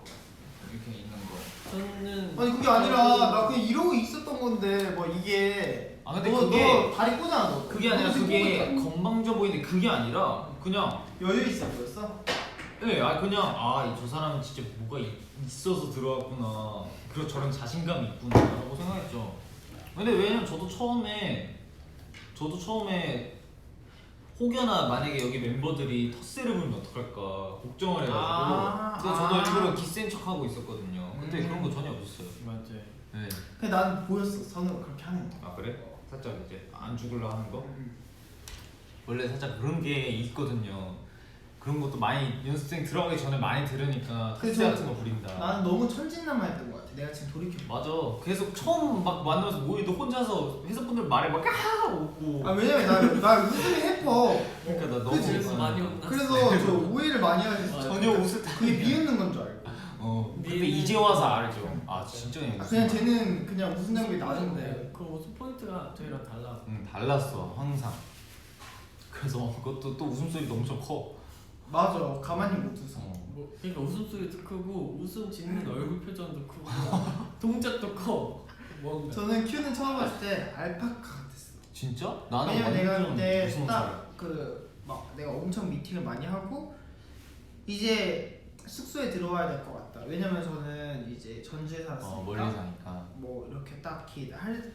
Speaker 3: 이렇게 있는 거.
Speaker 2: 저는
Speaker 1: 아니 그게 아니라 나 그냥 이러고 있었던 건데 뭐 이게
Speaker 3: 근데
Speaker 1: 너 다리 꼬잖아 너.
Speaker 3: 그게 아니라
Speaker 1: 너 지금
Speaker 3: 그게
Speaker 1: 꼬고 있잖아.
Speaker 3: 건방져 보이는데 그게 아니라 그냥
Speaker 1: 여유 있어 보였어?
Speaker 3: 그냥 저 사람은 진짜 뭐가 있어서 들어왔구나. 그리고 저런 자신감이 있구나라고 생각했죠. 근데 왜냐면 저도 처음에 혹여나 만약에 여기 멤버들이 텃세를 부리면 어떡할까 걱정을 해가지고 근데 저도 일부러 기센 척하고 있었거든요. 근데 그런 거 전혀 없었어요.
Speaker 2: 맞아요.
Speaker 3: 네.
Speaker 1: 근데 난 보였어 선우가 그렇게 하는 거.
Speaker 3: 그래?
Speaker 4: 살짝 이제 안 죽으려 하는 거.
Speaker 1: 음.
Speaker 4: 원래 살짝 그런 게 있거든요. 그런 것도 많이 연습생 들어가기 전에 많이 들으니까
Speaker 1: 근데
Speaker 4: 특세 같은 거 부린다.
Speaker 1: 나는 너무 천진난만했던 것 같아. 내가 지금 돌이켜.
Speaker 4: 맞아. 계속 처음 막 만나면서 모이도 혼자서 회사분들 말에 막 웃고.
Speaker 1: 아 왜냐면 나 웃음이 해퍼.
Speaker 4: 그러니까 나 너무
Speaker 1: 그치?
Speaker 2: 그래서 많이 혼났어.
Speaker 1: 그래서 저 오해를 많이 하지.
Speaker 4: 전혀 웃을 때.
Speaker 1: 그게 비웃는 건 줄 알고.
Speaker 4: 근데 이제 와서 알죠. 아 진짜 그냥
Speaker 1: 아,
Speaker 4: 웃음
Speaker 1: 그냥
Speaker 4: 많이.
Speaker 1: 쟤는 그냥 웃음 장비 낮은데.
Speaker 2: 그 웃음 포인트가 저희랑 달라.
Speaker 4: 응 달랐어 항상. 그래서 그것도 또 웃음소리도 엄청 커.
Speaker 1: 맞아. 가만히 못 웃어.
Speaker 2: 뭐 그러니까 웃음소리도 크고 웃음 짓는 얼굴 표정도 크고 동작도 커. 뭔가.
Speaker 1: 저는 큐는 처음 봤을 때 알파카 같았어.
Speaker 4: 진짜? 나는
Speaker 1: 왜냐면 내가
Speaker 4: 완전
Speaker 1: 그때
Speaker 4: 무서운 사람.
Speaker 1: 딱 그 막 내가 엄청 미팅을 많이 하고 이제 숙소에 들어와야 될 것 같다. 왜냐면 저는 이제 전주에 살았으니까
Speaker 4: 멀리 사니까.
Speaker 1: 뭐 이렇게 딱히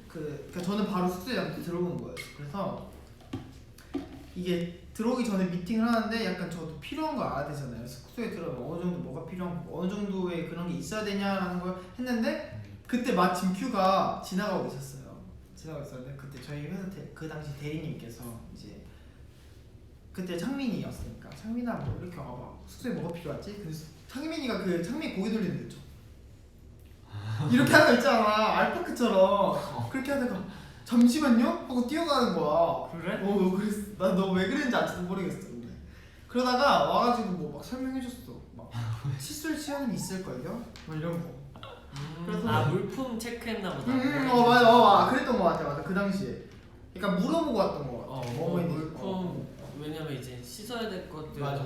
Speaker 1: 그러니까 저는 바로 숙소에 들어오는 거였어. 그래서 이게 들어오기 전에 미팅을 하는데 약간 저도 필요한 거 알아야 되잖아요. 숙소에 들어오면 어느 정도 뭐가 필요하고 어느 정도의 그런 게 있어야 되냐라는 걸 했는데 그때 마침 큐가 지나가고 있었어요. 지나가고 있었는데 그때 저희 회사 그 당시 대리님께서 이제 그때 창민이었으니까 창민아 뭐 이렇게 와봐. 숙소에 뭐가 필요하지? 그래서 창민이가 그 창민 고개 돌리는 거 있죠. 이렇게 하는 거 있잖아. 알파크처럼 그렇게 하다가 잠시만요? 하고 뛰어가는 거야.
Speaker 2: 그래?
Speaker 1: 그랬어. 난 너 왜 그랬는지 아직도 모르겠어. 근데 그러다가 와가지고 뭐 막 설명해줬어. 막 칫솔 치약은 있을걸요? 뭐 이런 거. 그래서
Speaker 2: 아 물품 체크했나 보다.
Speaker 1: 맞아. 그랬던 거 같아. 맞아. 그 당시에. 그러니까 물어보고 왔던 거 같아.
Speaker 2: 뭐
Speaker 1: 있는지.
Speaker 2: 물품 왜냐면 이제 씻어야 될 것들
Speaker 1: 맞아.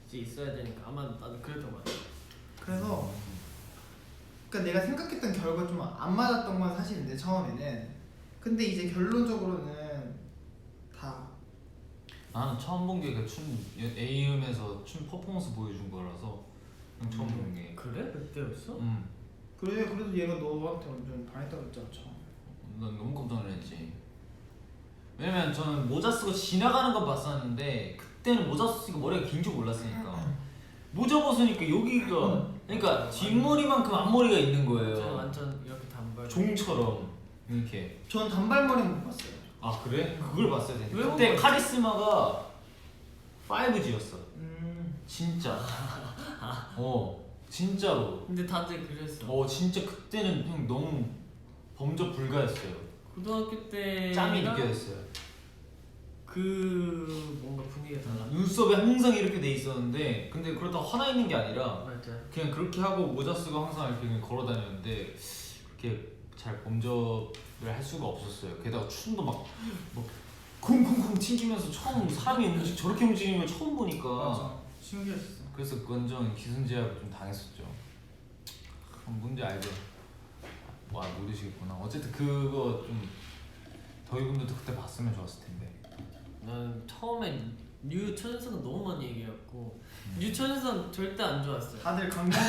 Speaker 2: 이제 있어야 되니까 아마 나도 그랬던 것 같아.
Speaker 1: 그래서 그러니까 내가 생각했던 결과 좀 안 맞았던 건 사실인데 처음에는. 근데 이제 결론적으로는 다
Speaker 4: 나는 처음 본 게 그 춤 A음에서 춤 퍼포먼스 보여준 거라서 그냥 처음 본 게.
Speaker 2: 그래? 그때였어?
Speaker 1: 그래. 그래도 얘가 너한테 완전 반했다고 했잖아. 처음.
Speaker 4: 난 너무 깜짝 놀랐지. 왜냐면 저는 모자 쓰고 지나가는 건 봤었는데 그때는 모자 쓰고 머리가 긴 줄 몰랐으니까 모자 벗으니까 여기가 그러니까 뒷머리만큼 앞머리가 있는
Speaker 2: 저는
Speaker 4: 거예요.
Speaker 2: 완전 이렇게 단발.
Speaker 4: 종처럼 이렇게.
Speaker 1: 전 단발머리 못 봤어요.
Speaker 4: 아 그래? 그걸 봤어야 돼.
Speaker 2: 왜
Speaker 4: 그때
Speaker 2: 못 봤지?
Speaker 4: 카리스마가 5G였어. 진짜. 진짜로.
Speaker 2: 근데 다들 그랬어.
Speaker 4: 진짜 그때는 형 너무 범접 불가였어요.
Speaker 2: 고등학교 때
Speaker 4: 짬이 느껴졌어요.
Speaker 2: 그 뭔가 분위기가 달라.
Speaker 4: 눈썹에 항상 이렇게 돼 있었는데 근데 그렇다고 화나 있는 게 아니라
Speaker 2: 맞아.
Speaker 4: 그냥 그렇게 하고 모자 쓰고 항상 이렇게 그냥 걸어 다녔는데 그렇게 잘 범접을 할 수가 없었어요. 게다가 춤도 막 쿵쿵쿵 튕기면서 처음 사람이 저렇게 움직이는 걸 처음 보니까
Speaker 1: 맞아. 신기했어.
Speaker 4: 그래서 완전 기승제압을 좀 당했었죠. 뭔지 알죠? 와 모르시겠구나. 어쨌든 그거 좀 더위분들도 그때 봤으면 좋았을 텐데.
Speaker 2: 난 처음에 뉴 천선 너무 많이 얘기했고 뉴 천선 절대 안 좋았어요.
Speaker 1: 다들 강경.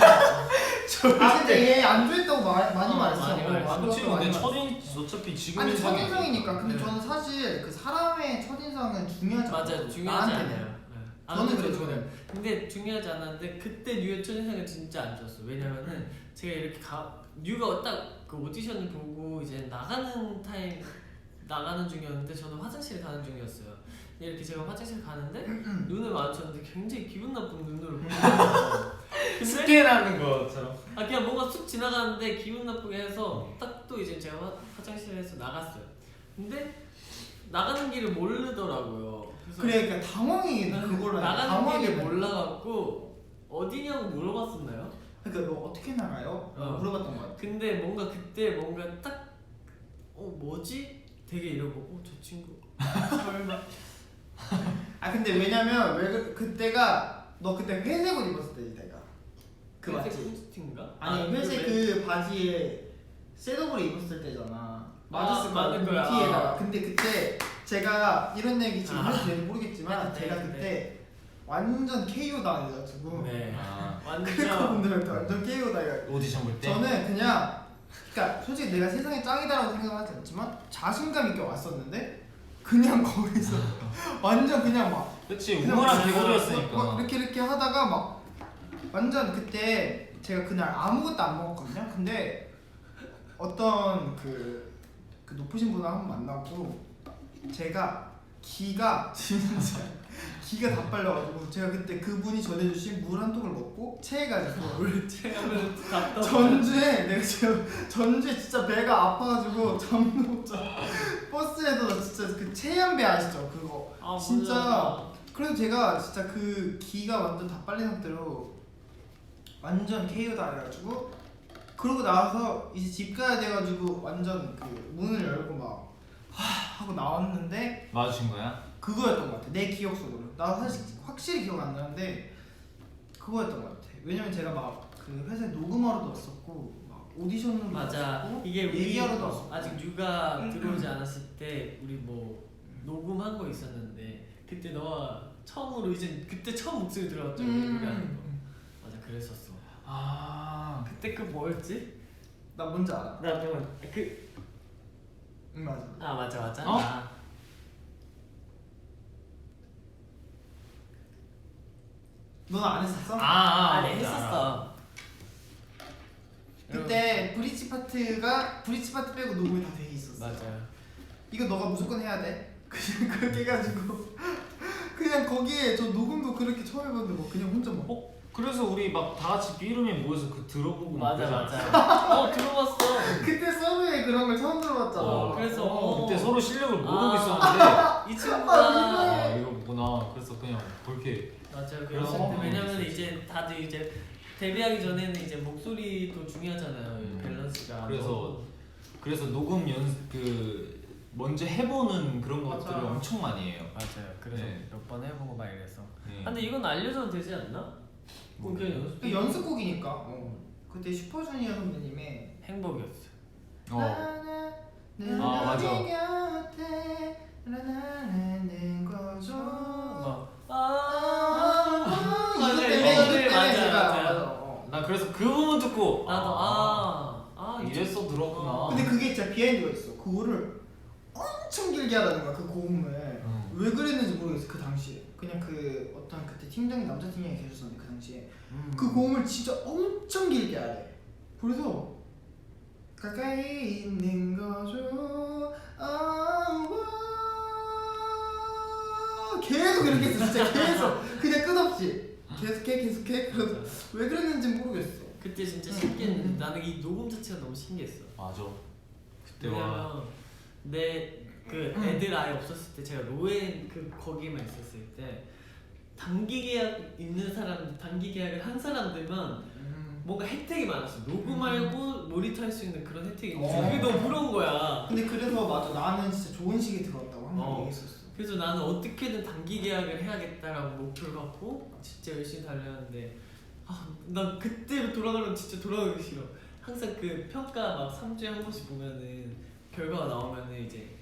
Speaker 1: 근데 얘 안 좋아했다고 많이 말했어.
Speaker 2: 많이 말했어.
Speaker 4: 그치 근데
Speaker 1: 많이
Speaker 4: 첫인 어차피 지금
Speaker 1: 아니
Speaker 4: 인상이
Speaker 1: 첫인상이니까. 근데
Speaker 2: 네.
Speaker 1: 저는 사실 그 사람의 첫인상은 중요하지 않아요.
Speaker 2: 맞아요. 중요하지
Speaker 1: 나한테는.
Speaker 2: 않아요. 네.
Speaker 1: 저는
Speaker 2: 근데
Speaker 1: 그래, 저는.
Speaker 2: 근데 중요하지 않았는데 그때 뉴의 첫인상은 진짜 안 좋았어. 왜냐면은 제가 이렇게 뉴가 딱 그 오디션을 보고 이제 나가는 중이었는데 저는 화장실에 가는 중이었어요. 이렇게 제가 화장실 가는데 눈을 마주쳤는데 굉장히 기분 나쁜 눈으로 보는 거예요. 근데
Speaker 4: 스캔하는 것처럼.
Speaker 2: 그냥 뭔가 쑥 지나가는데 기분 나쁘게 해서 딱 또 이제 제가 화장실에서 나갔어요. 근데 나가는 길을 모르더라고요. 그래서
Speaker 1: 그래, 그러니까 당황이 그걸로
Speaker 2: 나가는 길을 몰라갖고 어디냐고 물어봤었나요?
Speaker 1: 그러니까 너 어떻게 나가요? 물어봤던 거 같아.
Speaker 2: 근데 뭔가 그때 뭔가 딱 뭐지? 되게 이러고 저 친구 설마.
Speaker 1: 근데 왜냐면 그때가 너 그때 회색 옷 입었을 때 내가 그
Speaker 2: 회색
Speaker 1: 맞지?
Speaker 2: 콘스트인가?
Speaker 1: 아니 회색 그 바지에 셋업을 입었을 때잖아. 맞았을 거야.
Speaker 2: 맞을
Speaker 1: 그
Speaker 2: 거야.
Speaker 1: 티에다가. 근데 그때 제가 이런 얘기 지금 해도 되는지 모르겠지만
Speaker 2: 네,
Speaker 1: 제가
Speaker 2: 네,
Speaker 1: 그때 완전 KO 당해가지고
Speaker 2: 네.
Speaker 1: 크리커
Speaker 2: 완전
Speaker 1: 분들한테 완전 KO 당해가지고
Speaker 4: 오디션 볼 때.
Speaker 1: 저는 그냥 그러니까 솔직히 내가 세상에 짱이다라고 생각하지 않지만 자신감 있게 왔었는데 그냥 거기서 완전 그냥 막
Speaker 4: 그치
Speaker 1: 그냥
Speaker 4: 우물한
Speaker 1: 막
Speaker 4: 개구리였으니까.
Speaker 1: 이렇게 하다가 막 완전 그때 제가 그날 아무것도 안 먹었거든요. 근데 어떤 그 그 높으신 분을 한번 만나고 제가 기가 진짜 기가 다 빨려가지고 제가 그때 그분이 전해주신 물 한 통을 먹고 체해가지고
Speaker 2: 체하면 답답.
Speaker 1: 전주에 내가 지금 전주에 진짜 배가 아파가지고 잠도 못 자. 버스에도 진짜 그 체한배 아시죠? 그거
Speaker 2: 아,
Speaker 1: 진짜
Speaker 2: 맞아.
Speaker 1: 그래서 제가 진짜 그 기가 완전 다 빨린 상태로 완전 KO다 해가지고 그러고 나와서 이제 집 가야 돼가지고 완전 그 문을 열고 막 하고 나왔는데
Speaker 3: 맞으신 거야?
Speaker 1: 그거였던 것 같아. 내 기억 속으로. 나 사실 확실히 기억 안 나는데 그거였던 것 같아. 왜냐면 제가 막 그 회사에 녹음하러도 왔었고 막 오디션으로
Speaker 2: 맞아.
Speaker 1: 왔었고
Speaker 2: 이게 우리
Speaker 1: 얘기하러도 왔었고
Speaker 2: 아직 뉴가 들어오지 않았을 때 우리 뭐 녹음한 거 있었는데 그때 너가 처음으로 이제 그때 처음 목소리 들어갔죠. 우리 노래하는 거. 맞아, 그랬었어.
Speaker 3: 아
Speaker 2: 그때 그 뭐였지?
Speaker 1: 나 뭔지 알아.
Speaker 2: 나 잠깐 그
Speaker 1: 응 맞아.
Speaker 2: 아 맞아 맞아.
Speaker 3: 어?
Speaker 2: 아.
Speaker 1: 너는 안 했었어?
Speaker 2: 아니 했었어.
Speaker 1: 그때 브릿지 파트 빼고 녹음이 다 돼 있었어.
Speaker 2: 맞아요.
Speaker 1: 이거 너가 무조건 해야 돼. 그냥 그렇게 해가지고 그냥 거기에 저 녹음도 그렇게 처음 해봤는데 뭐 그냥 혼자 막
Speaker 3: 그래서 우리 막 다 같이 삐름에 모여서 그 들어보고 막
Speaker 2: 맞아
Speaker 3: 그러지 않았어?
Speaker 2: 맞아. 들어봤어.
Speaker 1: 그때 서브에 그런 걸 처음 들어봤잖아.
Speaker 2: 그래서
Speaker 3: 그때 서로 실력을 모르고
Speaker 2: 아.
Speaker 3: 있었는데
Speaker 2: 이 친구가
Speaker 3: 아 이거 뭐구나. 그래서 그냥 그렇게
Speaker 2: 맞아요.
Speaker 3: 그래서
Speaker 2: 그래서 왜냐면 이제 다들 이제 데뷔하기 전에는 이제 목소리도 중요하잖아요. 밸런스가.
Speaker 3: 그래서 녹음 그 먼저 해보는 그런 것들을
Speaker 1: 맞아.
Speaker 3: 엄청 많이 해요.
Speaker 2: 맞아요. 그래서
Speaker 3: 네.
Speaker 2: 몇 번 해보고 막 이래서.
Speaker 3: 네.
Speaker 2: 근데 이건 알려줘도 되지 않나? 그럼 그냥 연습.
Speaker 1: 그 연습곡이니까. 그때 슈퍼주니어 선배님의
Speaker 2: 행복이었어.
Speaker 1: 나는
Speaker 3: 아, 맞아.
Speaker 1: 너의 곁에 나는 거죠. 이거 때문에 제가
Speaker 3: 나 그래서 그 부분 듣고
Speaker 2: 나도
Speaker 3: 이랬어 들었구나.
Speaker 1: 근데 그게 진짜 비하인드가 있어. 그거를 엄청 길게 하라는 거야. 그 고음을 왜 그랬는지 모르겠어. 그 당시에 그냥 그 어떤 그때 팀장이 남자 팀장이 계셨었는데 그 당시에 그 고음을 진짜 엄청 길게 하래. 그래서 가까이 있는 거죠. 계속 이렇게 했어. 진짜 계속 그냥 끝없이 계속해. 그래서 왜 그랬는지 모르겠어.
Speaker 2: 그때 진짜 신기했는데 나는 이 녹음 자체가 너무 신기했어.
Speaker 3: 맞아. 그때 와.
Speaker 2: 왜냐면 내 그 애들 아예 없었을 때 제가 로엔 그 거기만 있었을 때 단기 계약 있는 사람, 단기 계약을 한 사람들만 뭔가 혜택이 많았어. 녹음하고 모니터 할 수 있는 그런 혜택이 있어. 그게 너무 부러운 거야.
Speaker 1: 근데 그래서 맞아. 나는 진짜 좋은 시기 들어왔다고 항상 얘기했었어.
Speaker 2: 그래서 나는 어떻게든 단기 계약을 해야겠다라고 목표를 갖고 진짜 열심히 달렸는데 난 그때로 돌아가면 진짜 돌아가기 싫어. 항상 그 평가 막 3주에 한 번씩 보면은 결과가 나오면은 이제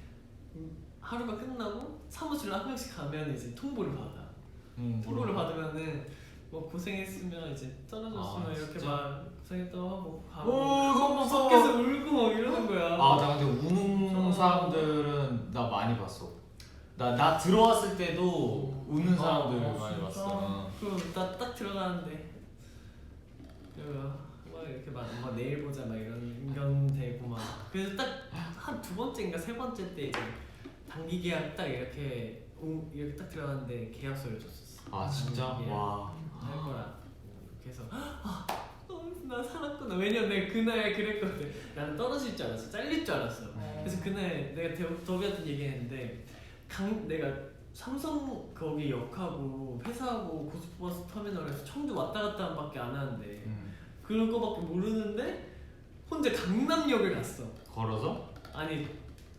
Speaker 2: 하루가 끝나고 사무실로 한 명씩 가면 이제 통보를 받아. 통보를 받으면은 뭐 고생했으면 이제 떨어졌으면 이렇게
Speaker 3: 진짜?
Speaker 2: 막 고생했다고 하고 가고
Speaker 3: 너무 무서워.
Speaker 2: 밖에서 울고 막 이러는 거야.
Speaker 3: 나 근데 우는 사람들은 나 많이 봤어. 나 들어왔을 때도 우는 사람들 많이 봤어.
Speaker 2: 그럼 나 딱 들어가는데 막 이렇게 막 내일 보자 막 이런 인견되고 막 그래서 딱 한 두 번째인가 세 번째 때 이제 단기 계약 딱 이렇게 딱 들어갔는데 계약서를 줬었어.
Speaker 3: 아 진짜?
Speaker 2: 단기 계약
Speaker 3: 와.
Speaker 2: 할 거라. 그래서 나 살았구나. 왜냐면 내가 그날 그랬거든. 나는 떨어질 줄 알았어. 잘릴 줄 알았어. 그래서 그날 내가 더비한테 얘기했는데 내가 삼성 거기 역하고 회사하고 고속버스 터미널에서 청주 왔다 갔다 밖에 안 하는데 그런 거밖에 모르는데 혼자 강남역을 갔어.
Speaker 3: 걸어서?
Speaker 2: 아니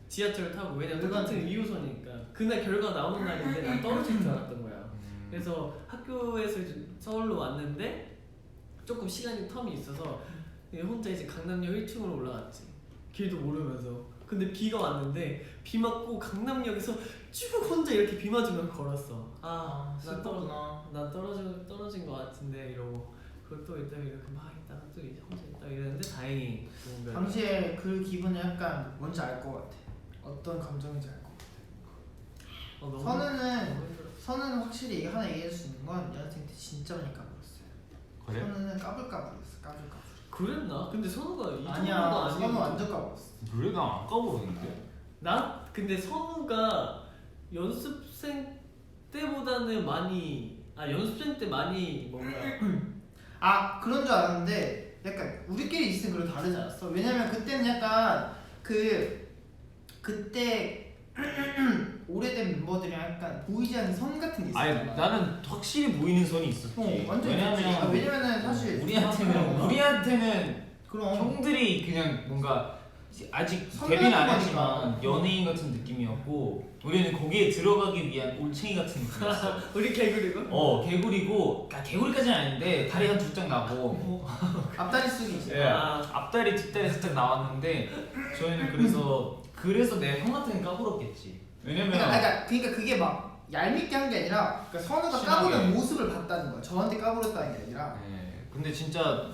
Speaker 2: 지하철을 타고. 왜냐면 똑같은 2호선이니까 그날 결과 나오는 날인데 난 떨어질 줄 알았던 거야. 그래서 학교에서 이제 서울로 왔는데 조금 시간이 텀이 있어서 혼자 이제 강남역 1층으로 올라갔지. 길도 모르면서. 근데 비가 왔는데 비 맞고 강남역에서 쭉 혼자 이렇게 비 맞으면서 걸었어. 난 떨어진 것 같은데 이러고 그걸 또 이따가 이렇게 막 있다가 또 이제 혼자 있다가 이랬는데 다행히 좋은 거야.
Speaker 1: 당시에 그 기분이 약간 뭔지 알 것 같아. 어떤 감정인지 알 것 같아. 선우는 확실히 하나 얘기할 수 있는 건 여자친구 때 진짜 많이 까불었어요.
Speaker 3: 그래?
Speaker 1: 선우는 까불까불했어. 까불까불.
Speaker 2: 그랬나? 근데 선우가 이
Speaker 1: 아니야
Speaker 2: 정도가 아니고.
Speaker 1: 선우 완전 까먹었어.
Speaker 4: 그래 나안 까부르는데.
Speaker 2: 난 근데 선우가 연습생 때보다는 많이 연습생 때 많이 뭔가
Speaker 1: 아 그런 줄 알았는데 약간 우리끼리 있을 때 그렇게 다르지 않았어? 왜냐면 그때는 약간 그때 오래된 멤버들이랑 약간 보이지 않는 선 같은 게 있었잖아.
Speaker 4: 아니 나는 확실히 보이는 선이 있었지.
Speaker 1: 완전 있었지. 왜냐면은 사실
Speaker 4: 우리한테는
Speaker 1: 그럼
Speaker 4: 형들이 그냥 뭔가 아직
Speaker 1: 선배하는
Speaker 4: 데뷔는 안
Speaker 1: 거니까.
Speaker 4: 했지만 연예인 같은 느낌이었고 우리는 거기에 들어가기 위한 올챙이 같은 느낌이었어.
Speaker 2: 우리 개구리고?
Speaker 4: 개구리고 개구리까지는 아닌데 다리 한 두 짝 나고
Speaker 1: 앞다리 쑥이 있어.
Speaker 4: 예, 앞다리 뒷다리 살짝 나왔는데 저희는 그래서 내 형 같은 거 까불었겠지. 왜냐면
Speaker 1: 그러니까 그게 막 얄밉게 한 게 아니라 그러니까 선우가
Speaker 4: 심하게.
Speaker 1: 까부는 모습을 봤다는 거야. 저한테 까불었다는 게 아니라.
Speaker 4: 근데 진짜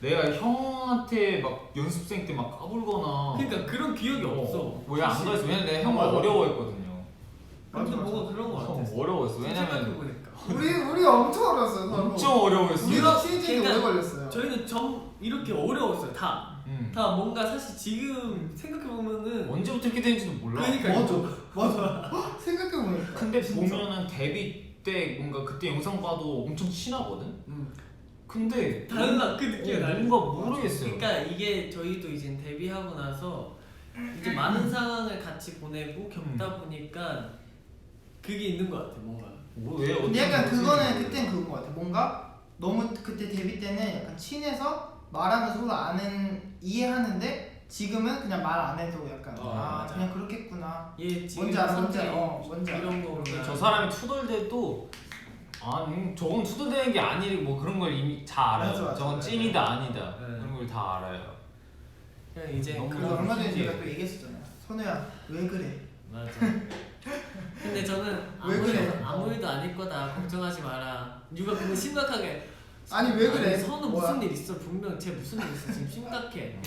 Speaker 4: 내가 형한테 막 연습생 때 막 까불거나
Speaker 2: 그러니까 그런 기억이 없어.
Speaker 4: 뭐야 안 그랬어. 왜냐면 내가 형을
Speaker 1: 맞아.
Speaker 4: 어려워했거든요.
Speaker 2: 근데 뭐가 그런 거 같았어.
Speaker 4: 어려워했어. 왜냐면
Speaker 2: 생각해보니까.
Speaker 1: 우리가 엄청 어려웠어요. 서로.
Speaker 4: 엄청 어려워했어.
Speaker 1: 우리가 친해지는 게 오래
Speaker 2: 그러니까
Speaker 1: 걸렸어요.
Speaker 2: 저희는 이렇게 어려웠어요. 다 뭔가 사실 지금 생각해보면은
Speaker 4: 언제부터 이렇게 되는지도 몰라.
Speaker 2: 그러니까
Speaker 1: 맞아. 생각해보니까.
Speaker 4: 근데 보면은 데뷔 때 뭔가 그때 영상 봐도 엄청 친하거든. 근데
Speaker 2: 달라 그 느낌이 달라.
Speaker 4: 뭔가 모르겠어요.
Speaker 2: 그러니까 이게 저희도 이제 데뷔하고 나서 이제 많은 상황을 같이 보내고 겪다 보니까 그게 있는 것 같아 뭔가.
Speaker 4: 왜
Speaker 1: 근데 약간 그거는 그땐 그건 것 같아. 뭔가 너무 그때 데뷔 때는 약간 친해서 말하면 서로 이해하는데 지금은 그냥 말 안 해도 약간
Speaker 2: 맞아.
Speaker 1: 그냥 그렇겠구나.
Speaker 2: 얘 지금
Speaker 1: 뭔지 알아, 뭔지
Speaker 2: 성격이
Speaker 1: 알아. 뭔지 알아.
Speaker 2: 이런 거구나.
Speaker 4: 저 사람이 투덜대도 저건 투덜대는 게 아니고 뭐 그런 걸 이미 다 알아요.
Speaker 1: 맞아.
Speaker 4: 저건 찐이다 아니다
Speaker 2: 네.
Speaker 4: 그런 걸 다 알아요.
Speaker 2: 그냥 이제
Speaker 4: 너무
Speaker 1: 그래서
Speaker 2: 그런
Speaker 1: 얼마 전에
Speaker 4: 신기해.
Speaker 1: 제가 또 얘기했었잖아요. 선우야 왜 그래?
Speaker 2: 맞아. 근데 저는
Speaker 1: 왜 그래?
Speaker 2: 아무 일도 아닐 거다 걱정하지 마라. 유가 근데 심각하게
Speaker 1: 아니 왜 그래?
Speaker 2: 선우
Speaker 1: 뭐야?
Speaker 2: 무슨 일 있어? 분명 쟤 무슨 일 있어 지금 심각해.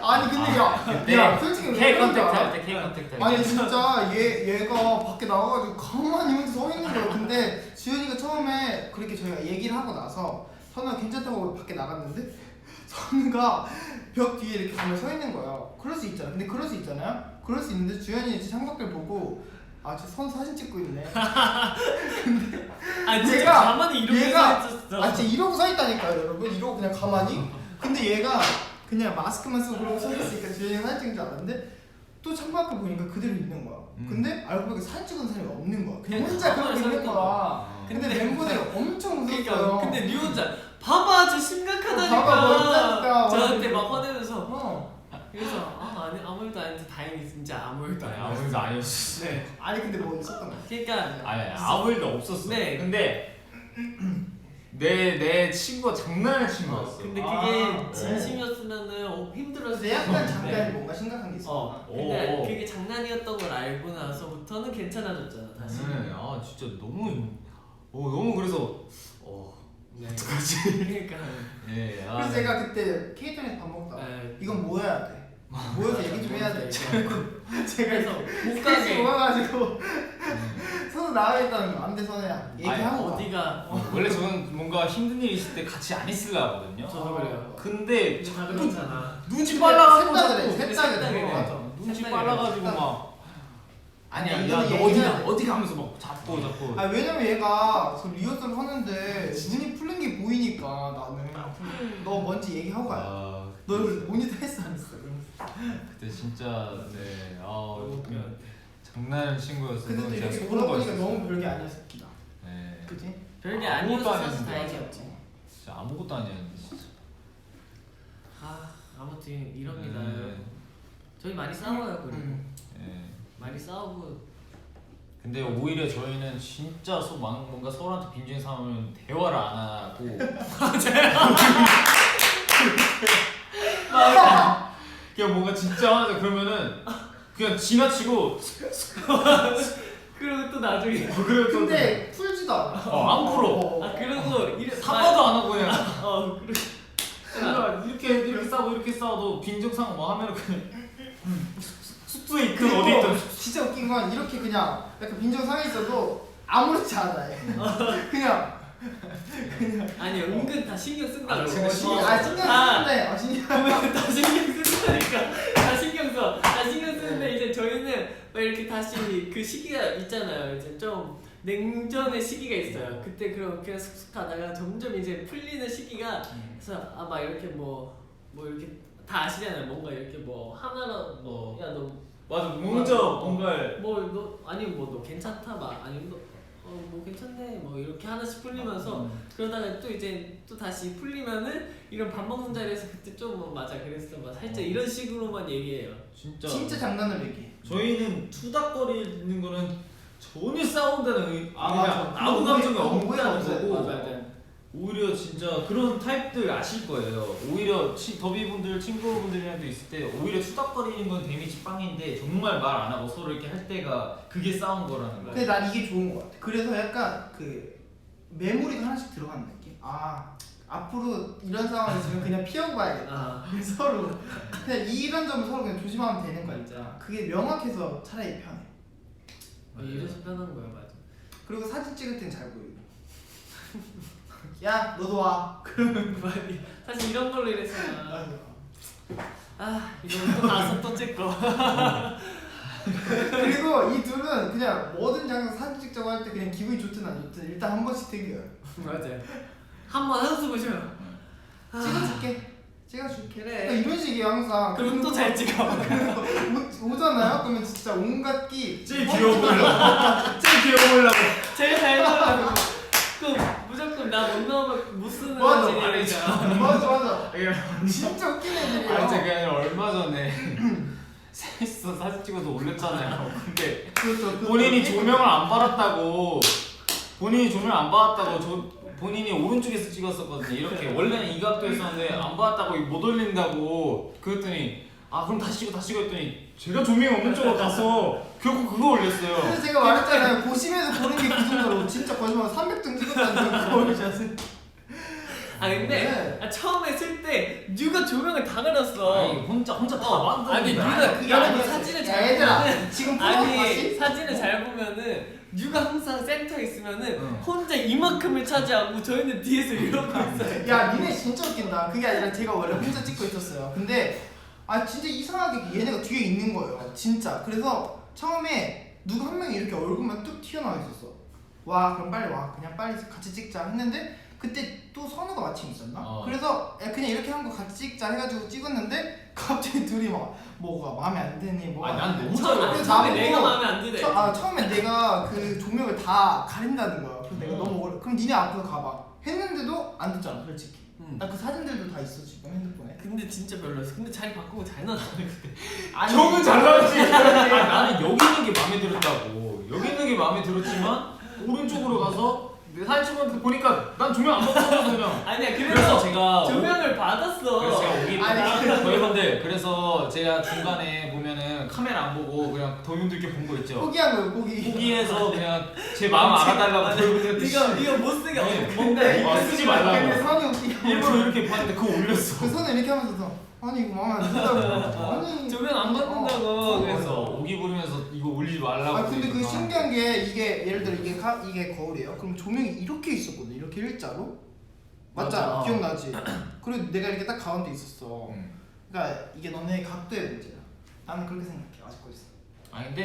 Speaker 1: 아니 근데
Speaker 4: 그때
Speaker 1: 야 솔직히 왜
Speaker 4: K
Speaker 1: 그런지
Speaker 4: 컨택트
Speaker 1: 알아?
Speaker 4: 할 때 K 컨택트 할 때.
Speaker 1: 아니 진짜 얘가 밖에 나가가지고 가만히 혼자 서 있는 거야. 근데 지현이가 처음에 그렇게 저희가 얘기를 하고 나서 선우가 괜찮다고 밖에 나갔는데 선우가 벽 뒤에 이렇게 가만히 서 있는 거예요. 그럴 수 있잖아. 근데 그럴 수 있잖아요. 그럴 수 있는데 주현이 창밖을 보고 저 선 사진 찍고 있네.
Speaker 2: 아 진짜
Speaker 1: 얘가-
Speaker 2: 가만히 이러고
Speaker 1: 얘가-
Speaker 2: 있었어.
Speaker 1: 진짜 이러고 서 있다니까요 여러분. 이러고 그냥 가만히. 근데 얘가 그냥 마스크만 쓰고 그러고 서 있으니까 주현이가 사진 찍은 줄 알았는데 또 창밖을 보니까 그대로 있는 거야. 근데 알고 보니까 사진 찍은 사람이 없는 거야. 그냥 혼자 그러고
Speaker 2: 가만히 서
Speaker 1: 있는
Speaker 2: 있는
Speaker 1: 거야. 근데 멤버들이 엄청 웃었어요.
Speaker 2: 그러니까 근데 류 혼자 봐봐 저 심각하다니까.
Speaker 1: 봐봐, 뭐 있다니까.
Speaker 2: 저한테 막 화내면서
Speaker 1: 어.
Speaker 2: 그래서 아무 일도 아닌데 다행히 진짜 아무 일도
Speaker 4: 아니
Speaker 2: 아니었어.
Speaker 4: 아무 일도 아니었어.
Speaker 2: 네.
Speaker 1: 아니 근데 뭐 있었던 거야.
Speaker 2: 그러니까
Speaker 4: 아니 아무 일도 없었어.
Speaker 2: 네.
Speaker 4: 근데 내 친구가 장난을 친 거였어.
Speaker 2: 근데
Speaker 1: 아,
Speaker 2: 그게 진심이었으면은 힘들었을
Speaker 1: 근데 약간 잠깐
Speaker 2: 네.
Speaker 1: 뭔가 심각한 게 있어.
Speaker 2: 근데
Speaker 4: 오.
Speaker 2: 그게 장난이었던 걸 알고 나서부터는 괜찮아졌잖아 다시.
Speaker 4: 진짜 너무 그래서
Speaker 2: 네.
Speaker 4: 어떡하지?
Speaker 2: 그러니까.
Speaker 4: 예.
Speaker 1: 그래서 제가 그때 케이턴에서 밥 먹다가
Speaker 2: 네.
Speaker 1: 이건 모여야 돼. 모여서 얘기 좀 해야 돼. 제가
Speaker 2: 그래서 못
Speaker 1: 셋이
Speaker 2: 가게
Speaker 1: 모여가지고 선우 나가겠다는 거. 안 돼 선우야. 얘기하고 가.
Speaker 2: 어디가
Speaker 4: 원래 저는 뭔가 힘든 일 있을 때 같이 안 있으려 하거든요.
Speaker 2: 저도 그래요.
Speaker 4: 근데
Speaker 2: 다 그렇잖아.
Speaker 4: 눈치 빨라가지고
Speaker 1: 셋다 그래.
Speaker 4: 자꾸
Speaker 1: 셋다 그래.
Speaker 2: 그래.
Speaker 1: 맞아.
Speaker 4: 눈치
Speaker 2: 셋다
Speaker 4: 빨라가지고
Speaker 1: 그래.
Speaker 4: 막 아니야
Speaker 1: 아니,
Speaker 4: 야
Speaker 1: 이거는
Speaker 4: 너
Speaker 1: 얘기해야
Speaker 4: 어디 가면서 막 잡고
Speaker 1: 아 왜냐면 얘가 그 리허설 하는데 눈이 풀린 게 보이니까 나는 너 뭔지 얘기하고 가야. 너 모니터 했어 안 했어?
Speaker 4: 그때 진짜 장난을 친 거였어.
Speaker 1: 근데 또
Speaker 4: 그건
Speaker 1: 이렇게
Speaker 4: 제가
Speaker 1: 돌아보니까
Speaker 4: 속은 거였어.
Speaker 1: 너무 별게 아니었어 기다.
Speaker 4: 네.
Speaker 1: 그치?
Speaker 2: 별게
Speaker 4: 아무것도
Speaker 2: 아니어서 사실
Speaker 4: 아니었는데.
Speaker 2: 다행이었지.
Speaker 4: 진짜 아무것도 아니었는데 진짜.
Speaker 2: 아무튼 이럽니다.
Speaker 4: 네.
Speaker 2: 저희 많이 싸워요 그리고
Speaker 4: 예.
Speaker 2: 많이 싸우고.
Speaker 4: 근데 오히려 저희는 진짜 뭔가 서로한테 빈정 상하면 대화를 안 하고 그냥 뭔가 진짜 하자 그러면은 그냥 지나치고
Speaker 2: 그리고 또 나중에
Speaker 4: 그리고 또
Speaker 1: 근데 풀지도 않아.
Speaker 4: 안 풀어.
Speaker 2: 그리고
Speaker 4: 사과도 안 하고 그냥
Speaker 2: 그리고
Speaker 4: 이렇게 싸우고 이렇게 싸워도 빈정 상하 뭐 하면은 그냥 숙소에 그 어디 있던
Speaker 1: 진짜 웃긴 건 이렇게 그냥 약간 빈정 상해 있어도 아무렇지 않아. 그냥
Speaker 2: 아니 은근 다 신경 쓴다고.
Speaker 3: 신경
Speaker 1: 신경
Speaker 2: 다
Speaker 1: 쓰는데 신경
Speaker 2: 보면 다 신경 쓴다니까. 다 신경 써. 다 신경 쓰는데 이제 저희는 막 이렇게 다시 그 시기가 있잖아요. 이제 좀 냉전의 시기가 있어요. 그때 그럼 그냥 슥슥 하다가 점점 이제 풀리는 시기가 그래서 아 막 이렇게 뭐 이렇게 다 아시잖아요. 뭔가 이렇게 뭐 하나로 뭐야너
Speaker 3: 맞아 먼저 뭔가를
Speaker 2: 뭐 너 아니 뭐 너 괜찮다 막 아니 뭐 괜찮네 뭐 이렇게 하나씩 풀리면서 그러다가 또 이제 또 다시 풀리면은 이런 밥 먹는 자리에서 그때 좀 맞아 그랬어 막 살짝 이런 식으로만 얘기해요.
Speaker 1: 진짜 장난을 얘기해.
Speaker 4: 저희는 투닥거리는 거는 전혀 싸운다는
Speaker 1: 맞아.
Speaker 4: 아무 감정이
Speaker 1: 오해가
Speaker 4: 없다는
Speaker 1: 없어요.
Speaker 4: 거고
Speaker 2: 맞아.
Speaker 4: 오히려 진짜 그런 타입들 아실 거예요. 오히려 더비분들 친구분들이랑도 있을 때 오히려 투닥거리는 건 데미지 빵인데 정말 말 안 하고 서로 이렇게 할 때가 그게 싸운 거라는 거예요.
Speaker 1: 근데 난 이게 좋은 것 같아. 그래서 약간 그 메모리가 하나씩 들어가는 느낌? 아 앞으로 이런 상황이 있으면 그냥 피하고 봐야겠다. 서로 그냥 이런 점을 서로 그냥 조심하면 되는 거 있잖아. 그게 명확해서 차라리 편해.
Speaker 2: 이래서 편한 거야 맞아.
Speaker 1: 그리고 사진 찍을 땐 잘 보이고. 야 너도 와.
Speaker 2: 사실 이런 걸로 이랬잖아. 아 이거 또 나서 또 찍고.
Speaker 1: 그리고 이 둘은 그냥 뭐든 장소 사진 찍자고 할 때 그냥 기분이 좋든 안 좋든 일단 한 번씩 땡겨요.
Speaker 2: 맞아요. 한번 한수 보셔요.
Speaker 1: 찍어줄게.
Speaker 2: 그래.
Speaker 1: 그러니까 이런 식이에요 항상.
Speaker 2: 그럼 또 잘 찍어.
Speaker 1: 오잖아요? 그러면 진짜 온갖 끼.
Speaker 3: 제일 귀여워 보이려고 제일 귀여워 보이려고
Speaker 2: 제일 잘 나오고 그 무조건 나 못 나오면 못 쓰는
Speaker 1: 맞아.
Speaker 2: 사진이니까.
Speaker 1: 맞아. 진짜 웃긴 애들이에요.
Speaker 3: 아니 제가 아니라 얼마 전에 셋이서 사진 찍어서 올렸잖아요. 근데
Speaker 1: 그렇죠.
Speaker 3: 본인이 조명을 안 받았다고 본인이 오른쪽에서 찍었었거든요. 이렇게 원래는 이 각도였었는데 안 받았다고 못 올린다고 그랬더니 아 그럼 다시 찍어 했더니 제가 조명이 없는 쪽으로 가서 결국 그거 올렸어요.
Speaker 1: 그래서 제가 말했잖아요. 고심해서 보는 게 그 정도로 진짜 거짓말 300등 찍었다는 그 거짓말.
Speaker 2: 아 근데
Speaker 1: 네.
Speaker 2: 처음에 쓸 때 뉴가 조명을 다 가렸어.
Speaker 4: 아니 혼자 다 만드는
Speaker 2: 아니
Speaker 4: 거야.
Speaker 2: 뉴가 그게
Speaker 1: 여러분,
Speaker 2: 아니고 사진을
Speaker 1: 야,
Speaker 2: 잘
Speaker 1: 얘들아,
Speaker 2: 보면은
Speaker 1: 지금
Speaker 2: 아니
Speaker 1: 다시?
Speaker 2: 사진을 잘 보면은 뉴가 항상 센터에 있으면은
Speaker 4: 응.
Speaker 2: 혼자 이만큼을 차지하고 저희는 뒤에서 이러고 있어요.
Speaker 1: 야 니네 진짜 웃긴다. 그게 아니라 제가 원래 혼자 찍고 있었어요. 근데 아 진짜 이상하게 얘네가 뒤에 있는 거예요. 진짜. 그래서 처음에 누가 한 명이 이렇게 얼굴만 뚝 튀어나와 있었어. 와 그럼 빨리 와. 그냥 빨리 같이 찍자 했는데 그때 또 선우가 마침 있었나? 그래서 야, 그냥 이렇게 한 거 같이 찍자 해가지고 찍었는데 갑자기 둘이 막 뭐가 마음에 안 드니 뭐가
Speaker 3: 아니, 난 너무
Speaker 1: 처음에
Speaker 2: 처음에 내가 마음에 안 드네.
Speaker 1: 처음에 내가 그 조명을 다 가린다는 거야. 그래서 내가 너무 어려. 그럼 니네 앞으로 가봐. 했는데도 안 듣잖아, 솔직히. 나 그 사진들도 다 있어 지금 핸드폰에.
Speaker 2: 근데 진짜 별로였어. 근데 자리 바꾸고 잘 나왔어 그때.
Speaker 1: 아니,
Speaker 3: 형은 잘 나왔지.
Speaker 4: 아니, 나는 여기 있는 게 마음에 들었다고. 여기 있는 게 마음에 들었지만 오른쪽으로 가서 내 사진 찍었는데 보니까 난 조명 안 받았어 그냥.
Speaker 2: 아니야
Speaker 4: 그래서
Speaker 2: 그래서
Speaker 4: 제가
Speaker 2: 조명을 받았어.
Speaker 4: 그래서 제가 오기
Speaker 1: 아니,
Speaker 4: 저희분들 그래서 제가 중간에 보면은 카메라 안 보고 그냥 더위분들께 본 거 있죠.
Speaker 1: 포기한 거예요, 포기.
Speaker 4: 포기해서 그냥 제 마음 알아달라고 더위분들한테
Speaker 2: 이거 못 쓰게
Speaker 4: 네.
Speaker 2: 뭔데?
Speaker 4: 쓰지 말라고.
Speaker 1: 근데 선이 웃기.
Speaker 4: 일부러 이렇게 봤는데 그거 올렸어.
Speaker 1: 그 선을 이렇게 하면서도 아니 이거 마음에 안 든다고. 아니
Speaker 2: 조명 안 받는다고.
Speaker 4: 그래서 오기 부리면서 이거 올리지 말라고.
Speaker 1: 아 근데 그
Speaker 4: 그러니까.
Speaker 1: 신기한 게 이게 예를 들어 이게 거울이에요. 그럼 조명이 이렇게 있었거든. 이렇게 일자로. 맞잖아.
Speaker 2: 맞아.
Speaker 1: 기억나지? 그리고 내가 이렇게 딱 가운데 있었어.
Speaker 4: 응.
Speaker 1: 그러니까 이게 너네 각도의 문제야. 나는 그렇게 생각해. 아직도 있어.
Speaker 4: 아니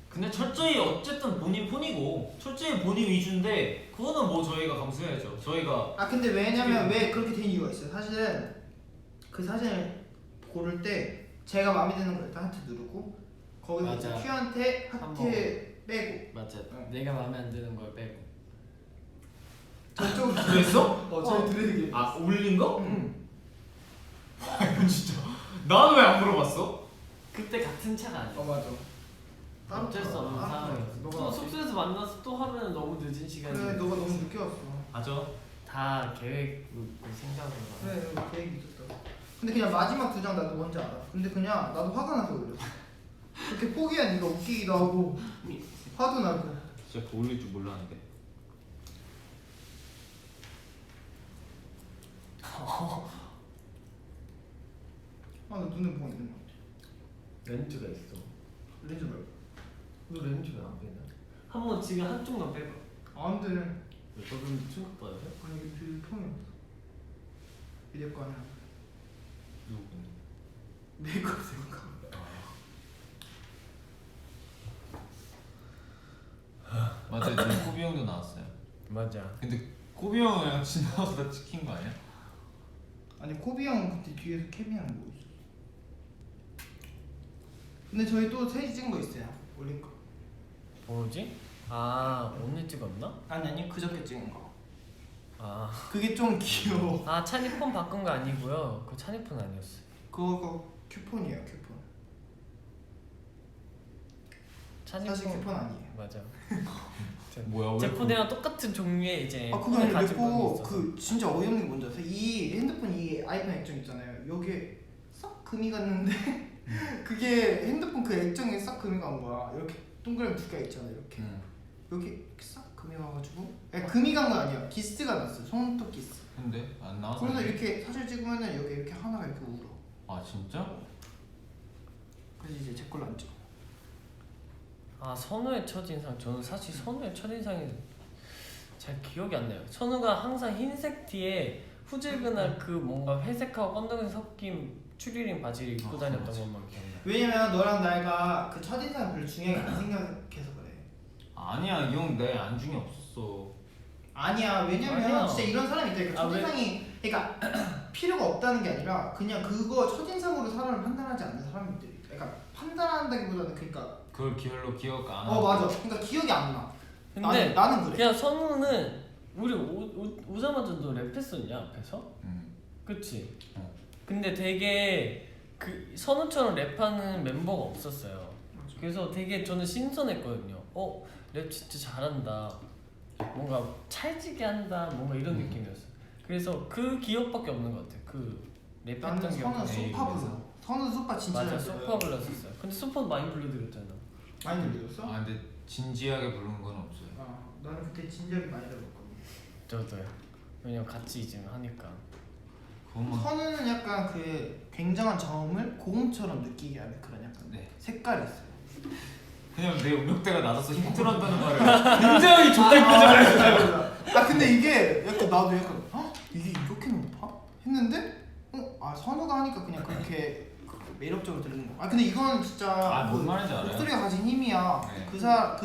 Speaker 4: 근데 철저히 어쨌든 본인 폰이고 철저히 본인 위주인데 그거는 뭐 저희가 감수해야죠. 저희가
Speaker 1: 아 근데 왜냐면 왜 그렇게 된 이유가 있어요. 사실은 그 사진을 고를 때 제가 마음에 드는 걸 일단 하트 누르고 거기서 이제
Speaker 2: 맞아.
Speaker 1: 큐한테 하트
Speaker 2: 한번.
Speaker 1: 빼고
Speaker 2: 맞아. 내가 마음에 안 드는 걸 빼고.
Speaker 1: 저쪽으로
Speaker 4: 그랬어?
Speaker 1: 저희 드레이기.
Speaker 4: 아 올린 거?
Speaker 1: 응.
Speaker 4: 이거 진짜 나는 왜 안 물어봤어?
Speaker 2: 그때 같은 차가 아니야.
Speaker 1: 맞아.
Speaker 2: 어쩔 수 없는 상황이었어. 또
Speaker 1: 너가
Speaker 2: 숙소에서 만나서 또 하면 너무 늦은 시간이.
Speaker 1: 그래 너가 너무 늦게 왔어.
Speaker 4: 맞아.
Speaker 2: 다 계획 생각으로.
Speaker 1: 그래 이거 계획이 있었다. 근데 그냥 마지막 두 장 나도 뭔지 알아. 근데 그냥 나도 화가 나서 올렸어. 그렇게 포기한 이가 웃기기도 하고 화도 나고.
Speaker 4: 진짜 그 올릴 줄 몰랐는데.
Speaker 1: 아 나 눈에 뭐 있는 거 같아.
Speaker 2: 렌즈가 있어.
Speaker 1: 렌즈 말고.
Speaker 2: 너 렌즈 왜안 빼냐? 한번 지금 한쪽만 빼봐.
Speaker 1: 안 돼.
Speaker 2: 너도 충격받아요?
Speaker 1: 아니 그 통이 없어. 이제 거 아니야.
Speaker 3: 누구?
Speaker 1: 내거 생각.
Speaker 3: 맞아요. 지금 코비 형도 나왔어요.
Speaker 2: 맞아.
Speaker 3: 근데 코비 형이랑 진나보다 찍힌 거 아니야?
Speaker 1: 아니 코비 형 그때 뒤에서 케미하는 거 있어. 근데 저희 또 셋이 찍은 거 있어요. 올린 거.
Speaker 2: 뭐지? 아 오늘 찍었나?
Speaker 1: 아니 그저께 찍은 거.
Speaker 2: 아,
Speaker 1: 그게 좀 귀여워.
Speaker 2: 아 찬이 폰 바꾼 거 아니고요. 그 찬이 폰 아니었어요.
Speaker 1: 그거 큐폰이에요 큐폰.
Speaker 2: 찬이
Speaker 1: 사실
Speaker 2: 폰
Speaker 1: 큐폰 아니에요.
Speaker 2: 맞아.
Speaker 3: 뭐야?
Speaker 2: 제 폰이랑 똑같은 종류의 이제
Speaker 1: 아 그게
Speaker 2: 폰을
Speaker 1: 아니라
Speaker 2: 가진 폰이
Speaker 1: 내거
Speaker 2: 있어서.
Speaker 1: 그 진짜 어이없는 게 뭔지 아세요? 이 핸드폰 이 아이폰 액정 있잖아요. 여기에 싹 금이 갔는데 그게 핸드폰 그 액정에 싹 금이 간 거야. 이렇게 동그라미 두 개 있잖아요. 이렇게
Speaker 3: 응.
Speaker 1: 여기 싹 금이 가가지고 아니, 금이 간 건 아니야. 기스가 났어. 손톱 기스.
Speaker 3: 근데 안 나와서.
Speaker 1: 그래서 이렇게 사진 찍으면은 여기 이렇게 하나가 이렇게 울어.
Speaker 3: 아 진짜?
Speaker 1: 그래서 이제 제 걸로 안 찍어.
Speaker 2: 아 선우의 첫인상. 저는 사실 선우의 첫인상이 잘 기억이 안 나요. 선우가 항상 흰색 티에 후질근한 그 뭔가 회색하고 건더기 섞인 추리닝 바지를 입고
Speaker 3: 아,
Speaker 2: 다녔던
Speaker 3: 맞아.
Speaker 2: 것만 기억나요.
Speaker 1: 왜냐면 너랑 나가 그 첫인상 별로 중요하게 안 생각해서 그래.
Speaker 3: 아니야 이 형 내 안중에 없었어.
Speaker 1: 아니야 왜냐면
Speaker 2: 아니야.
Speaker 1: 진짜 이런 사람이 있다니까.
Speaker 2: 아, 왜?
Speaker 1: 첫인상이 그러니까 필요가 없다는 게 아니라 그냥 그거 첫인상으로 사람을 판단하지 않는 사람들이 그러니까 판단한다기보다는 그러니까
Speaker 3: 그걸 별로 기억 안 하고.
Speaker 1: 맞아 그러니까 기억이 안 나.
Speaker 2: 근데
Speaker 1: 나는 그래.
Speaker 2: 그냥 선우는 우리 오자마자 너 랩했었냐 앞에서?
Speaker 3: 응.
Speaker 2: 그치?
Speaker 3: 어.
Speaker 2: 근데 되게 그 선우처럼 랩하는 멤버가 없었어요.
Speaker 1: 맞아.
Speaker 2: 그래서 되게 저는 신선했거든요. 랩 진짜 잘한다. 뭔가 찰지게 한다. 뭔가 이런 느낌이었어. 그래서 그 기억밖에 없는 것 같아. 그 랩했던
Speaker 1: 나는
Speaker 2: 기억.
Speaker 1: 선우 소파 불러. 선우 소파 진짜
Speaker 2: 맞아,
Speaker 1: 잘 불러요.
Speaker 2: 소파 불렀었어요. 근데 소파 많이 불러드렸잖아.
Speaker 1: 많이 들렸어?
Speaker 3: 아 근데 진지하게 부르는 건 없어요.
Speaker 1: 나는 그때 진작에 많이 들었거든.
Speaker 2: 저도요. 왜냐면 같이 이제 하니까.
Speaker 3: 그것만.
Speaker 1: 선우는 약간 그 굉장한 저음을 고음처럼 느끼게 하는 그런 약간
Speaker 3: 네.
Speaker 1: 색깔이 있어요.
Speaker 3: 그냥 내 음역대가 낮아서 힘들어한다는 말을 굉장히 좋게 표현을.
Speaker 1: 근데 이게 약간 나도 약간 이게 이렇게 높아? 했는데 선우가 하니까 그냥 그렇게 매력적으로 들리는 거. 근데 이건 진짜
Speaker 3: 뭔 말인지 알아요?
Speaker 1: 목소리가 가진 힘이야.
Speaker 3: 네.
Speaker 1: 그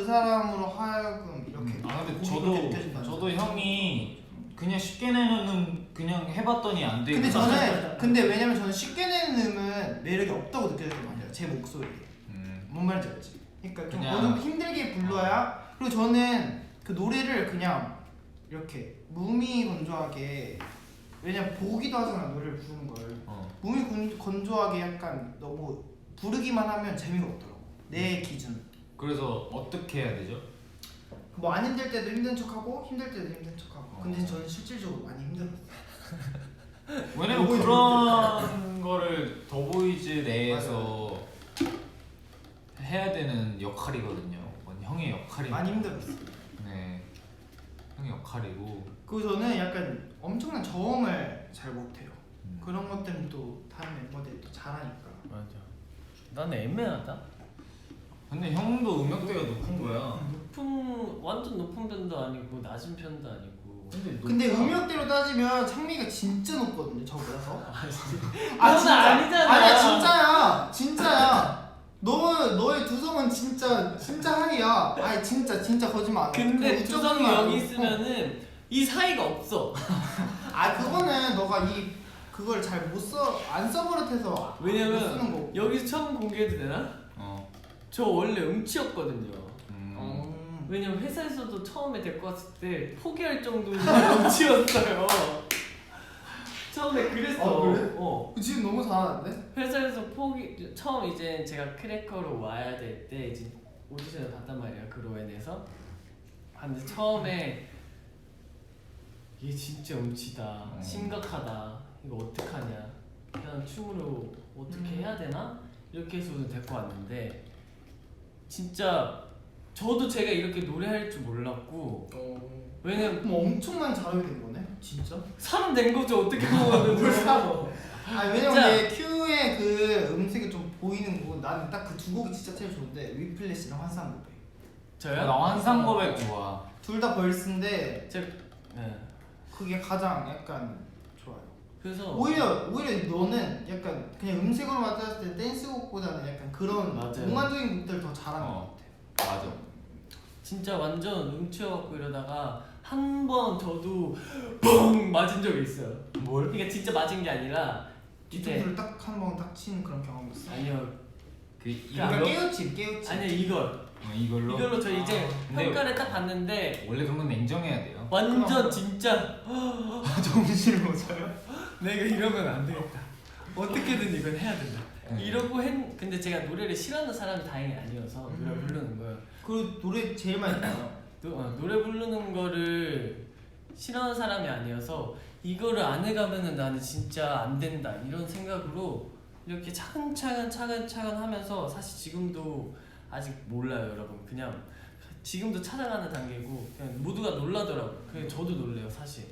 Speaker 1: 사람으로 하여금 이렇게.
Speaker 3: 아 근데
Speaker 1: 곡이 그렇게 느껴진다는
Speaker 3: 저도
Speaker 1: 거지.
Speaker 3: 형이 그냥 쉽게 내는 그냥 해봤더니 안 돼.
Speaker 1: 근데 왜냐면 저는 쉽게 내는 음은 매력이 없다고 느껴졌단 말이야. 제 목소리에. 뭔 말인지 알지? 그러니까 좀
Speaker 3: 그냥-
Speaker 1: 어느 정도 힘들게 불러야. 그리고 저는 그 노래를 그냥 이렇게 무미건조하게, 왜냐면 보기도 하잖아 노래를 부르는 걸. 무미건조하게 약간 너무 부르기만 하면 재미가 없더라고 내 기준.
Speaker 3: 그래서 어떻게 해야 되죠?
Speaker 1: 뭐 안 힘들 때도 힘든 척하고 힘들 때도 힘든 척하고. 근데 저는 실질적으로 많이 힘들었어요.
Speaker 3: 왜냐면
Speaker 1: 더보이즈
Speaker 3: 그런 거를 더보이즈 내에서 해야 되는 역할이거든요. 형의 역할이
Speaker 1: 많이 힘들었어요.
Speaker 3: 네, 형의 역할이고.
Speaker 1: 그리고 저는 약간 엄청난 저음을 잘 못해요. 그런 것들은 또 다른 멤버들이 또 잘하니까.
Speaker 2: 맞아. 나는 애매하다.
Speaker 3: 근데 형도 음역대가 높은 거야.
Speaker 2: 완전 높은 편도 아니고 낮은 편도 아니고.
Speaker 1: 근데 음역대로 따지면 창미가 진짜 높거든요 저보다 더.
Speaker 2: 너는 아니잖아.
Speaker 1: 아니야 진짜야. 너의 두성은 진짜 하이야. 진짜 거짓말 안 해.
Speaker 2: 근데
Speaker 1: 그
Speaker 2: 두성이
Speaker 1: 우정만
Speaker 2: 여기
Speaker 1: 알고.
Speaker 2: 있으면은 이 사이가 없어.
Speaker 1: 그거는 너가 그걸 잘 안 써버릇해서 못 쓰는
Speaker 2: 왜냐면
Speaker 1: 거고.
Speaker 2: 여기서 처음 공개해도 되나? 저 원래 음치였거든요. 왜냐면 회사에서도 처음에 데리고 왔을 때 포기할 정도로 음치였어요. 처음에 그랬어.
Speaker 1: 그래? 지금 너무 잘하는데?
Speaker 2: 회사에서 처음 이제 제가 크래커로 와야 될 때 이제 오디션을 봤단 말이야. 그 로엔에서. 근데 처음에 얘 진짜 음치다. 심각하다. 이거 어떡하냐. 그냥 춤으로 어떻게 해야 되나? 이렇게 해서 데리고 왔는데 진짜 저도 제가 이렇게 노래할 줄 몰랐고 왜냐면
Speaker 1: 그럼 엄청 많이 잘하게 된 거네? 진짜?
Speaker 2: 사람 된 거죠. 어떻게 보면.
Speaker 1: 왜냐면
Speaker 2: 진짜.
Speaker 1: 내 Q의 그 음색이 좀 보이는 곡은 나는 딱 그 두 곡이 진짜 제일 좋은데 위플래시랑 환상고백.
Speaker 2: 저요?
Speaker 3: 나 환상고백 좋아.
Speaker 1: 둘 다 벌스인데
Speaker 2: 제가 네.
Speaker 1: 그게 가장 약간 좋아요.
Speaker 2: 그래서
Speaker 1: 오히려 너는 약간 그냥 음색으로 맞았을 때 댄스곡보다는 약간 그런
Speaker 2: 맞아요.
Speaker 1: 몽환적인 곡들 더 잘하는 것 같아요.
Speaker 3: 맞아.
Speaker 2: 진짜 완전 음치여갖고 이러다가 한 번 저도 뻥 맞은 적이 있어요.
Speaker 3: 뭘?
Speaker 2: 그러니까 진짜 맞은 게 아니라 이제
Speaker 1: 뒤통수를 딱 한 번 딱 치는 그런 경험이 있어.
Speaker 2: 아니요
Speaker 1: 그러니까
Speaker 2: 이걸로?
Speaker 1: 깨우침.
Speaker 2: 아니요 이걸
Speaker 3: 이걸로
Speaker 2: 저 이제
Speaker 3: 근데
Speaker 2: 평가를 딱 봤는데
Speaker 3: 원래 그런 건 냉정해야 돼요.
Speaker 2: 완전
Speaker 1: 그럼.
Speaker 2: 진짜
Speaker 1: 정신을 못 차려.
Speaker 2: 내가 이러면 안 되겠다. 어떻게든 이건 해야 된다.
Speaker 3: 네.
Speaker 2: 이러고 근데 제가 노래를 싫어하는 사람이 다행히 아니어서 노래 부르는 거예요.
Speaker 1: 그 노래 제일 많이 불러요.
Speaker 2: 노래 부르는 거를 싫어하는 사람이 아니어서 이거를 안 해가면은 나는 진짜 안 된다 이런 생각으로 이렇게 차근차근 하면서 사실 지금도 아직 몰라요 여러분. 그냥 지금도 찾아가는 단계고 그냥 모두가 놀라더라고요. 그냥 저도 놀래요 사실.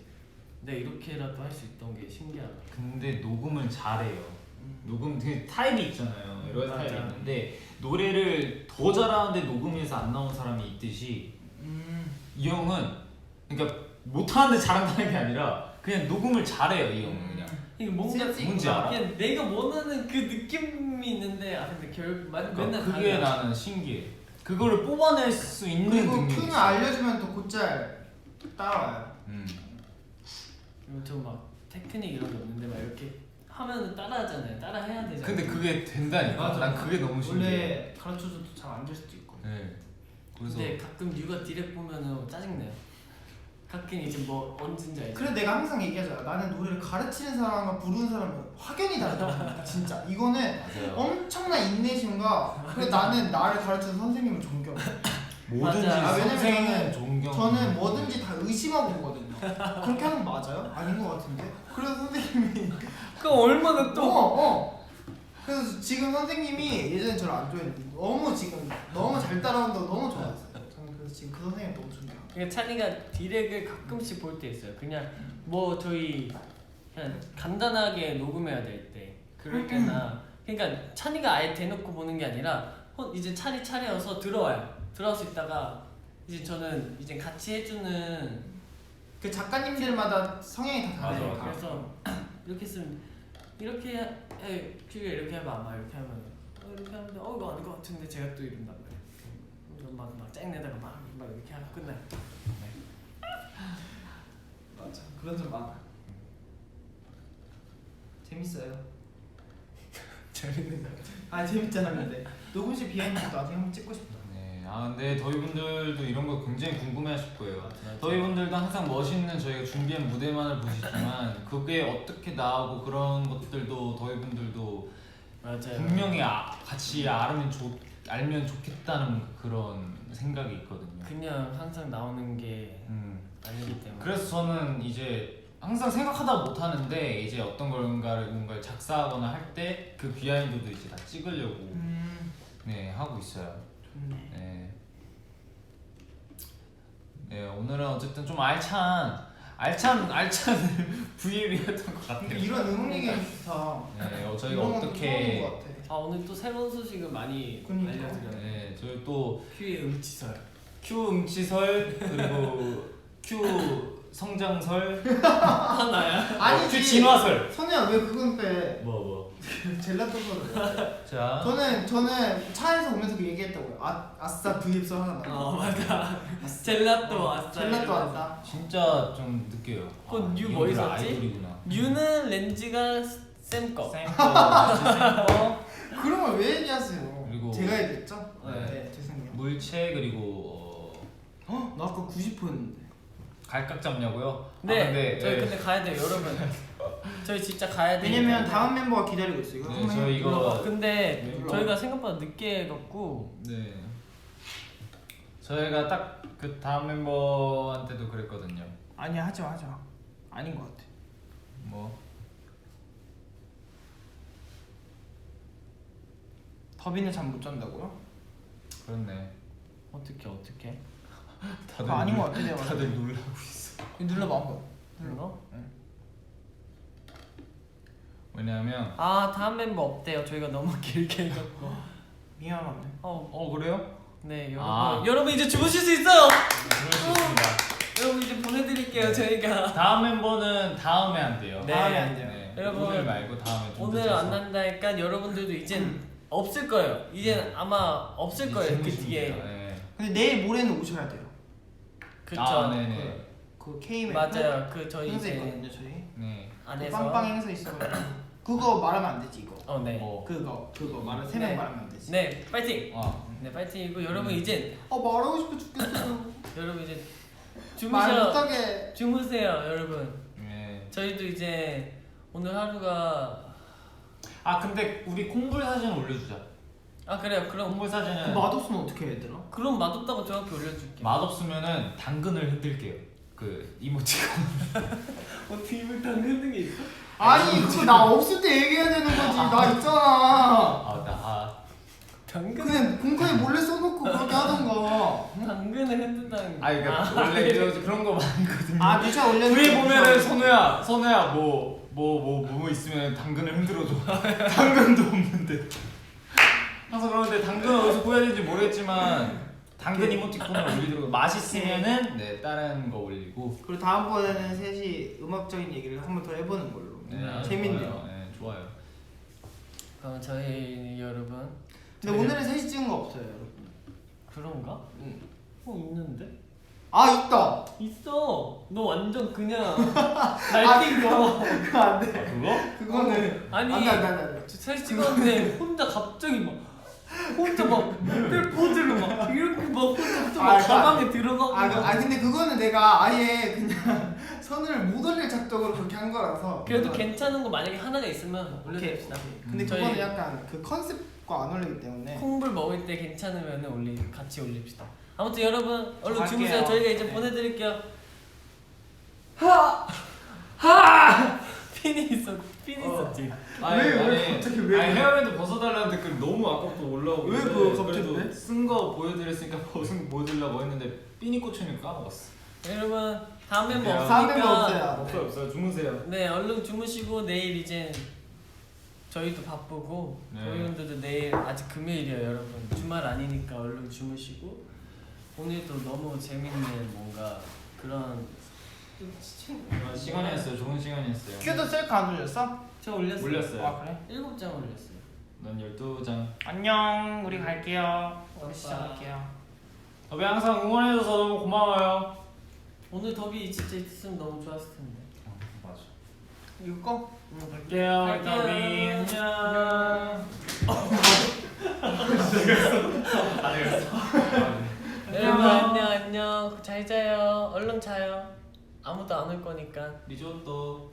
Speaker 2: 근데 이렇게라도 할 수 있던 게 신기하다.
Speaker 3: 근데 녹음을 잘해요. 녹음 되게 타입이 있잖아요. 여러 가지 타입이
Speaker 2: 맞아.
Speaker 3: 있는데 노래를 더 잘하는데 녹음해서 안 나온 사람이 있듯이 이 형은 그러니까 못하는데 잘한다는 게 아니라 그냥 녹음을 잘해요. 이 형은 그냥.
Speaker 2: 이게 뭔가
Speaker 1: 센스
Speaker 3: 뭔지 알아?
Speaker 2: 그냥 내가 원하는 그 느낌이 있는데 근데 맨날
Speaker 3: 그게
Speaker 2: 달라.
Speaker 3: 나는 신기해. 그거를 뽑아낼 수 있는
Speaker 1: 그리고
Speaker 3: 능력이
Speaker 1: 큐는
Speaker 3: 있어.
Speaker 1: 알려주면 또 곧잘 따라와요.
Speaker 2: 그리고 저막 테크닉 이런 게 없는데 막 이렇게 하면은 따라하잖아요. 따라해야 되잖아요.
Speaker 3: 근데 그게 된다니까.
Speaker 1: 맞아.
Speaker 3: 난 그게 너무 신기해.
Speaker 1: 원래 가르쳐줘도 잘 안 될 수도 있고.
Speaker 3: 네. 그래서
Speaker 2: 근데 가끔 뉴가 디렉 보면은 짜증나요. 가끔 이제 뭐 언제인지 알죠?
Speaker 1: 그래 내가 항상 얘기하잖아. 나는 노래를 가르치는 사람과 부르는 사람은 확연히 다르다. 진짜 이거는
Speaker 3: 맞아요.
Speaker 1: 엄청난 인내심과 그래 나는 나를 가르치는 선생님을 존경해.
Speaker 3: 뭐든지
Speaker 2: 맞아.
Speaker 1: 왜냐면
Speaker 3: 선생은 존경.
Speaker 1: 저는 뭐든지 다 의심하고 보거든요. 그렇게 하는 거 맞아요? 아닌 것 같은데. 그래서 선생님이
Speaker 2: 그럼 얼마나 또
Speaker 1: 그래서 지금 선생님이 예전에 저를 안 좋아했는데 너무 잘 따라온다고 너무 좋아했어요. 저는 그래서 지금 그 선생님 너무 존경해요.
Speaker 2: 그러니까 찬이가 디렉을 가끔씩 볼 때 있어요. 그냥 뭐 저희 그냥 간단하게 녹음해야 될 때 그럴 때나 그러니까 찬이가 아예 대놓고 보는 게 아니라 이제 찬이 차례여서 들어와요. 들어와서 있다가 이제 저는 이제 같이 해주는
Speaker 1: 그 작가님들마다 성향이 다
Speaker 3: 맞아,
Speaker 1: 다르니까.
Speaker 3: 맞아.
Speaker 2: 그래서 이렇게 쓰면 이렇게 해 큐가 이렇게 해봐 이렇게 하면 이렇게 하는데 이거 아닌 것 같은데 제가 또 이런단 말이에요. 그래서 막 쨍내다가 막 이렇게 하고 끝나요.
Speaker 1: 맞아. 그런 점 많아. 재밌어요.
Speaker 2: 재밌는 거.
Speaker 1: 재밌잖아 근데. 녹음실 비하인드도 나중에 한번 찍고 싶다.
Speaker 3: 네. 근데 더위분들도 이런 거 굉장히 궁금해하실 거예요.
Speaker 2: 맞아.
Speaker 3: 더위분들도 항상 멋있는 저희가 준비한 무대만을 보시지만 그게 어떻게 나오고 그런 것들도 더위분들도
Speaker 2: 맞아요.
Speaker 3: 분명히 같이 알면 좋겠다는 그런 생각이 있거든요.
Speaker 2: 그냥 항상 나오는 게 아니기 때문에.
Speaker 3: 그래서 저는 이제 항상 생각하다 못 하는데 이제 어떤 뭔가를 작사하거나 할 때 그 비하인드도 이제 다 찍으려고 네 하고 있어요.
Speaker 1: 좋네.
Speaker 3: 네. 네 오늘은 어쨌든 좀 알찬 V앱이었던 것 같아요.
Speaker 1: 이런 음악 얘기가 좋다.
Speaker 3: 네, 저희가
Speaker 1: 이런 것도 처음인
Speaker 3: 어떻게
Speaker 1: 것 같아.
Speaker 2: 오늘 또 새로운 소식을 많이
Speaker 1: 그러니까.
Speaker 2: 알려드려요.
Speaker 3: 네, 저희 또
Speaker 2: 큐의 음치설.
Speaker 3: Q 음치설 그리고 Q 성장설
Speaker 2: 하나야?
Speaker 1: 아니지.
Speaker 3: Q 진화설
Speaker 1: 선우야 왜 그건 빼?
Speaker 3: 뭐
Speaker 1: 젤라또서를.
Speaker 3: 자
Speaker 1: 저는 차에서 오면서 그 얘기했다고요. 아싸 V앱서 하나 나와.
Speaker 2: 맞아. 젤라또 왔어.
Speaker 1: 젤라또 왔다.
Speaker 3: 진짜 좀 느껴요.
Speaker 2: 그건 뉴
Speaker 3: 이건
Speaker 2: 뭐
Speaker 3: 그
Speaker 2: 있었지?
Speaker 3: 아이돌이구나.
Speaker 2: 뉴는 렌즈가 쌤 거.
Speaker 3: 샘거
Speaker 1: 그런 걸 왜 얘기하세요?
Speaker 3: 그리고-
Speaker 1: 제가 얘기했죠?
Speaker 3: 네.
Speaker 1: 죄송해요.
Speaker 3: 물체 그리고
Speaker 1: 나 아까 90%였는데.
Speaker 3: 갈각 잡냐고요?
Speaker 2: 네. 저희
Speaker 3: 네.
Speaker 2: 근데 가야 돼요, 여러분. 저희 진짜 가야 돼요.
Speaker 1: 왜냐면 다음 멤버가 기다리고 있어요. 이거
Speaker 3: 네,
Speaker 1: 한번
Speaker 3: 저희 이거-
Speaker 1: 불러봐.
Speaker 2: 근데
Speaker 3: 네,
Speaker 2: 저희가 생각보다 늦게 해갖고
Speaker 3: 네. 저희가 딱 그 다음 멤버한테도 그랬거든요.
Speaker 1: 아니야 하지 마. 아닌 것 같아.
Speaker 3: 뭐
Speaker 1: 더비는 잠 못 잔다고요?
Speaker 3: 그렇네.
Speaker 2: 어떻게?
Speaker 1: 그거 아닌 것 같아 내가 봤을
Speaker 3: 다들
Speaker 1: 때.
Speaker 3: 놀라고 있어.
Speaker 1: 이거 눌러봐 한번.
Speaker 2: 이거?
Speaker 3: 왜냐하면
Speaker 2: 다음 멤버 없대요. 저희가 너무 길게 해갖고.
Speaker 1: 미안하네.
Speaker 3: 그래요?
Speaker 2: 네, 여러분.
Speaker 3: 아.
Speaker 2: 여러분 이제 주무실 수 있어요.
Speaker 3: 그럴 수 있습니다.
Speaker 2: 여러분 이제 보내드릴게요 저희가.
Speaker 4: 다음 멤버는 다음에 한대요.
Speaker 2: 네.
Speaker 1: 다음에 안 돼요.
Speaker 4: 네.
Speaker 2: 여러분,
Speaker 4: 오늘 말고 다음에 좀
Speaker 2: 오늘
Speaker 4: 늦어서.
Speaker 2: 안 난다니까 여러분들도 이젠 없을 거예요. 이젠 아마 없을 거예요 그 뒤에.
Speaker 4: 네.
Speaker 1: 근데 내일 모레는 오셔야 돼요.
Speaker 2: 그쵸.
Speaker 4: 아, 네네.
Speaker 1: 그 K맵
Speaker 2: 맞아요. 그 저희
Speaker 1: 행사
Speaker 2: 이제
Speaker 1: 있거든요 저희.
Speaker 4: 네.
Speaker 2: 안에서.
Speaker 1: 빵빵 행사 있어가지고 그거 말하면 안 되지 이거.
Speaker 2: 네.
Speaker 4: 뭐.
Speaker 1: 그거 말은
Speaker 2: 네.
Speaker 1: 3명 말하면 안 되지.
Speaker 2: 네, 파이팅.
Speaker 4: 아.
Speaker 2: 파이팅이고 여러분 이제
Speaker 1: 말하고 싶어 죽겠어요.
Speaker 2: 여러분 이제
Speaker 1: 말
Speaker 2: 주무셔.
Speaker 1: 못하게.
Speaker 2: 주무세요 여러분.
Speaker 4: 네.
Speaker 2: 저희도 이제 오늘 하루가
Speaker 4: 아 근데 우리 콩불 사진 올려주자.
Speaker 2: 그래요. 그럼
Speaker 4: 콩불
Speaker 1: 그
Speaker 4: 사진은
Speaker 1: 맛없으면 어떻게 해야 되나?
Speaker 2: 그럼 맛없다고 정확히 올려줄게.
Speaker 4: 맛없으면은 당근을 흔들게요. 그 이모티콘.
Speaker 2: 어떻게 입을 당근는 게 있어?
Speaker 1: 아니 그거 나 없을 때 얘기해야 되는 거지. 나 있잖아.
Speaker 4: 나
Speaker 2: 당근.
Speaker 1: 그냥 공카에 몰래 써놓고 그렇게 하던가.
Speaker 2: 당근을 흔든다는 거.
Speaker 4: 아니 그러니까 원래 그런 거 많거든요.
Speaker 1: 아 뮤차 올렸는데
Speaker 4: 위에 보면은 선우야 뭐 있으면 당근을 흔들어줘. 당근도 없는데. 항상 그러는데 당근을 어디서 구해야 되는지 모르겠지만 당근 이모티콘을 올리더라고. 맛있으면은 네 다른 거 올리고.
Speaker 1: 그리고 다음번에는 셋이 음악적인 얘기를 한 번 더 해보는 걸로.
Speaker 4: 네,
Speaker 1: 재밌네요.
Speaker 4: 좋아요. 네 좋아요.
Speaker 2: 그럼 저희 여러분.
Speaker 1: 근데 오늘은 셋이 찍은 거 없어요 여러분.
Speaker 2: 그런가?
Speaker 1: 응.
Speaker 2: 있는데?
Speaker 1: 아 있다.
Speaker 2: 있어. 너 완전 그냥 날뛴 거.
Speaker 1: 그거 안 돼.
Speaker 4: 그거?
Speaker 1: 그거는
Speaker 2: 아니.
Speaker 1: 안돼.
Speaker 2: 사진 찍었는데 혼자 갑자기 막 모델 포즈를 막 이렇게 막 혼자 막 가방에 들어가고.
Speaker 1: 근데 그거는 내가 아예 그냥 선을 못 올릴 작정으로 그렇게 한 거라서.
Speaker 2: 그래도 괜찮은 거 만약에 하나가 있으면
Speaker 1: 오케이.
Speaker 2: 올려줍시다.
Speaker 1: 근데
Speaker 2: 저희
Speaker 1: 그거는 약간 그 컨셉과 안 어울리기 때문에.
Speaker 2: 콩불 먹을 때 괜찮으면 같이 올립시다. 아무튼 여러분 얼른
Speaker 1: 갈게요.
Speaker 2: 주무세요. 저희가 이제
Speaker 1: 네.
Speaker 2: 보내드릴게요. 핀이 있었지.
Speaker 1: 왜 갑자기 왜
Speaker 4: 아니
Speaker 1: 그래?
Speaker 4: 헤어밴드 벗어달라는 댓글 너무 아까부터 올라오고.
Speaker 1: 왜
Speaker 4: 있는데
Speaker 1: 그거 갑자기
Speaker 4: 그래도
Speaker 1: 왜?
Speaker 4: 쓴 거 보여드렸으니까 벗은 보여드리려고 했는데 삐니 꽂히니까 까먹었어.
Speaker 2: 여러분 다음 멤버
Speaker 4: 네,
Speaker 2: 없으니까
Speaker 1: 다음 멤버 없어요.
Speaker 4: 없어요 주무세요.
Speaker 2: 네 얼른 주무시고 내일 이제 저희도 바쁘고
Speaker 4: 네.
Speaker 2: 저희분들도 내일 아직 금요일이에요 여러분. 주말 아니니까 얼른 주무시고 오늘도 너무 재밌는 뭔가 그런
Speaker 4: 시간이었어요. 좋은 시간이었어요.
Speaker 1: 큐도 셀카 안 올렸어?
Speaker 2: 저 올렸어요.
Speaker 4: 올렸어요.
Speaker 1: 아 그래?
Speaker 2: 7장 올렸어요.
Speaker 4: 난 12장.
Speaker 1: 안녕. 우리 갈게요. 우리 시작할게요.
Speaker 4: 더비 항상 응원해줘서 너무 고마워요.
Speaker 2: 오늘 더비 진짜 있으면 너무 좋았을 텐데.
Speaker 4: 맞아.
Speaker 1: 이거 꺼?
Speaker 4: 갈게요.
Speaker 2: 갈게요.
Speaker 4: 더비 안녕.
Speaker 2: 여러분 안녕. 잘 자요. 얼른 자요. 아무도 안 올 거니까.
Speaker 4: 리조또.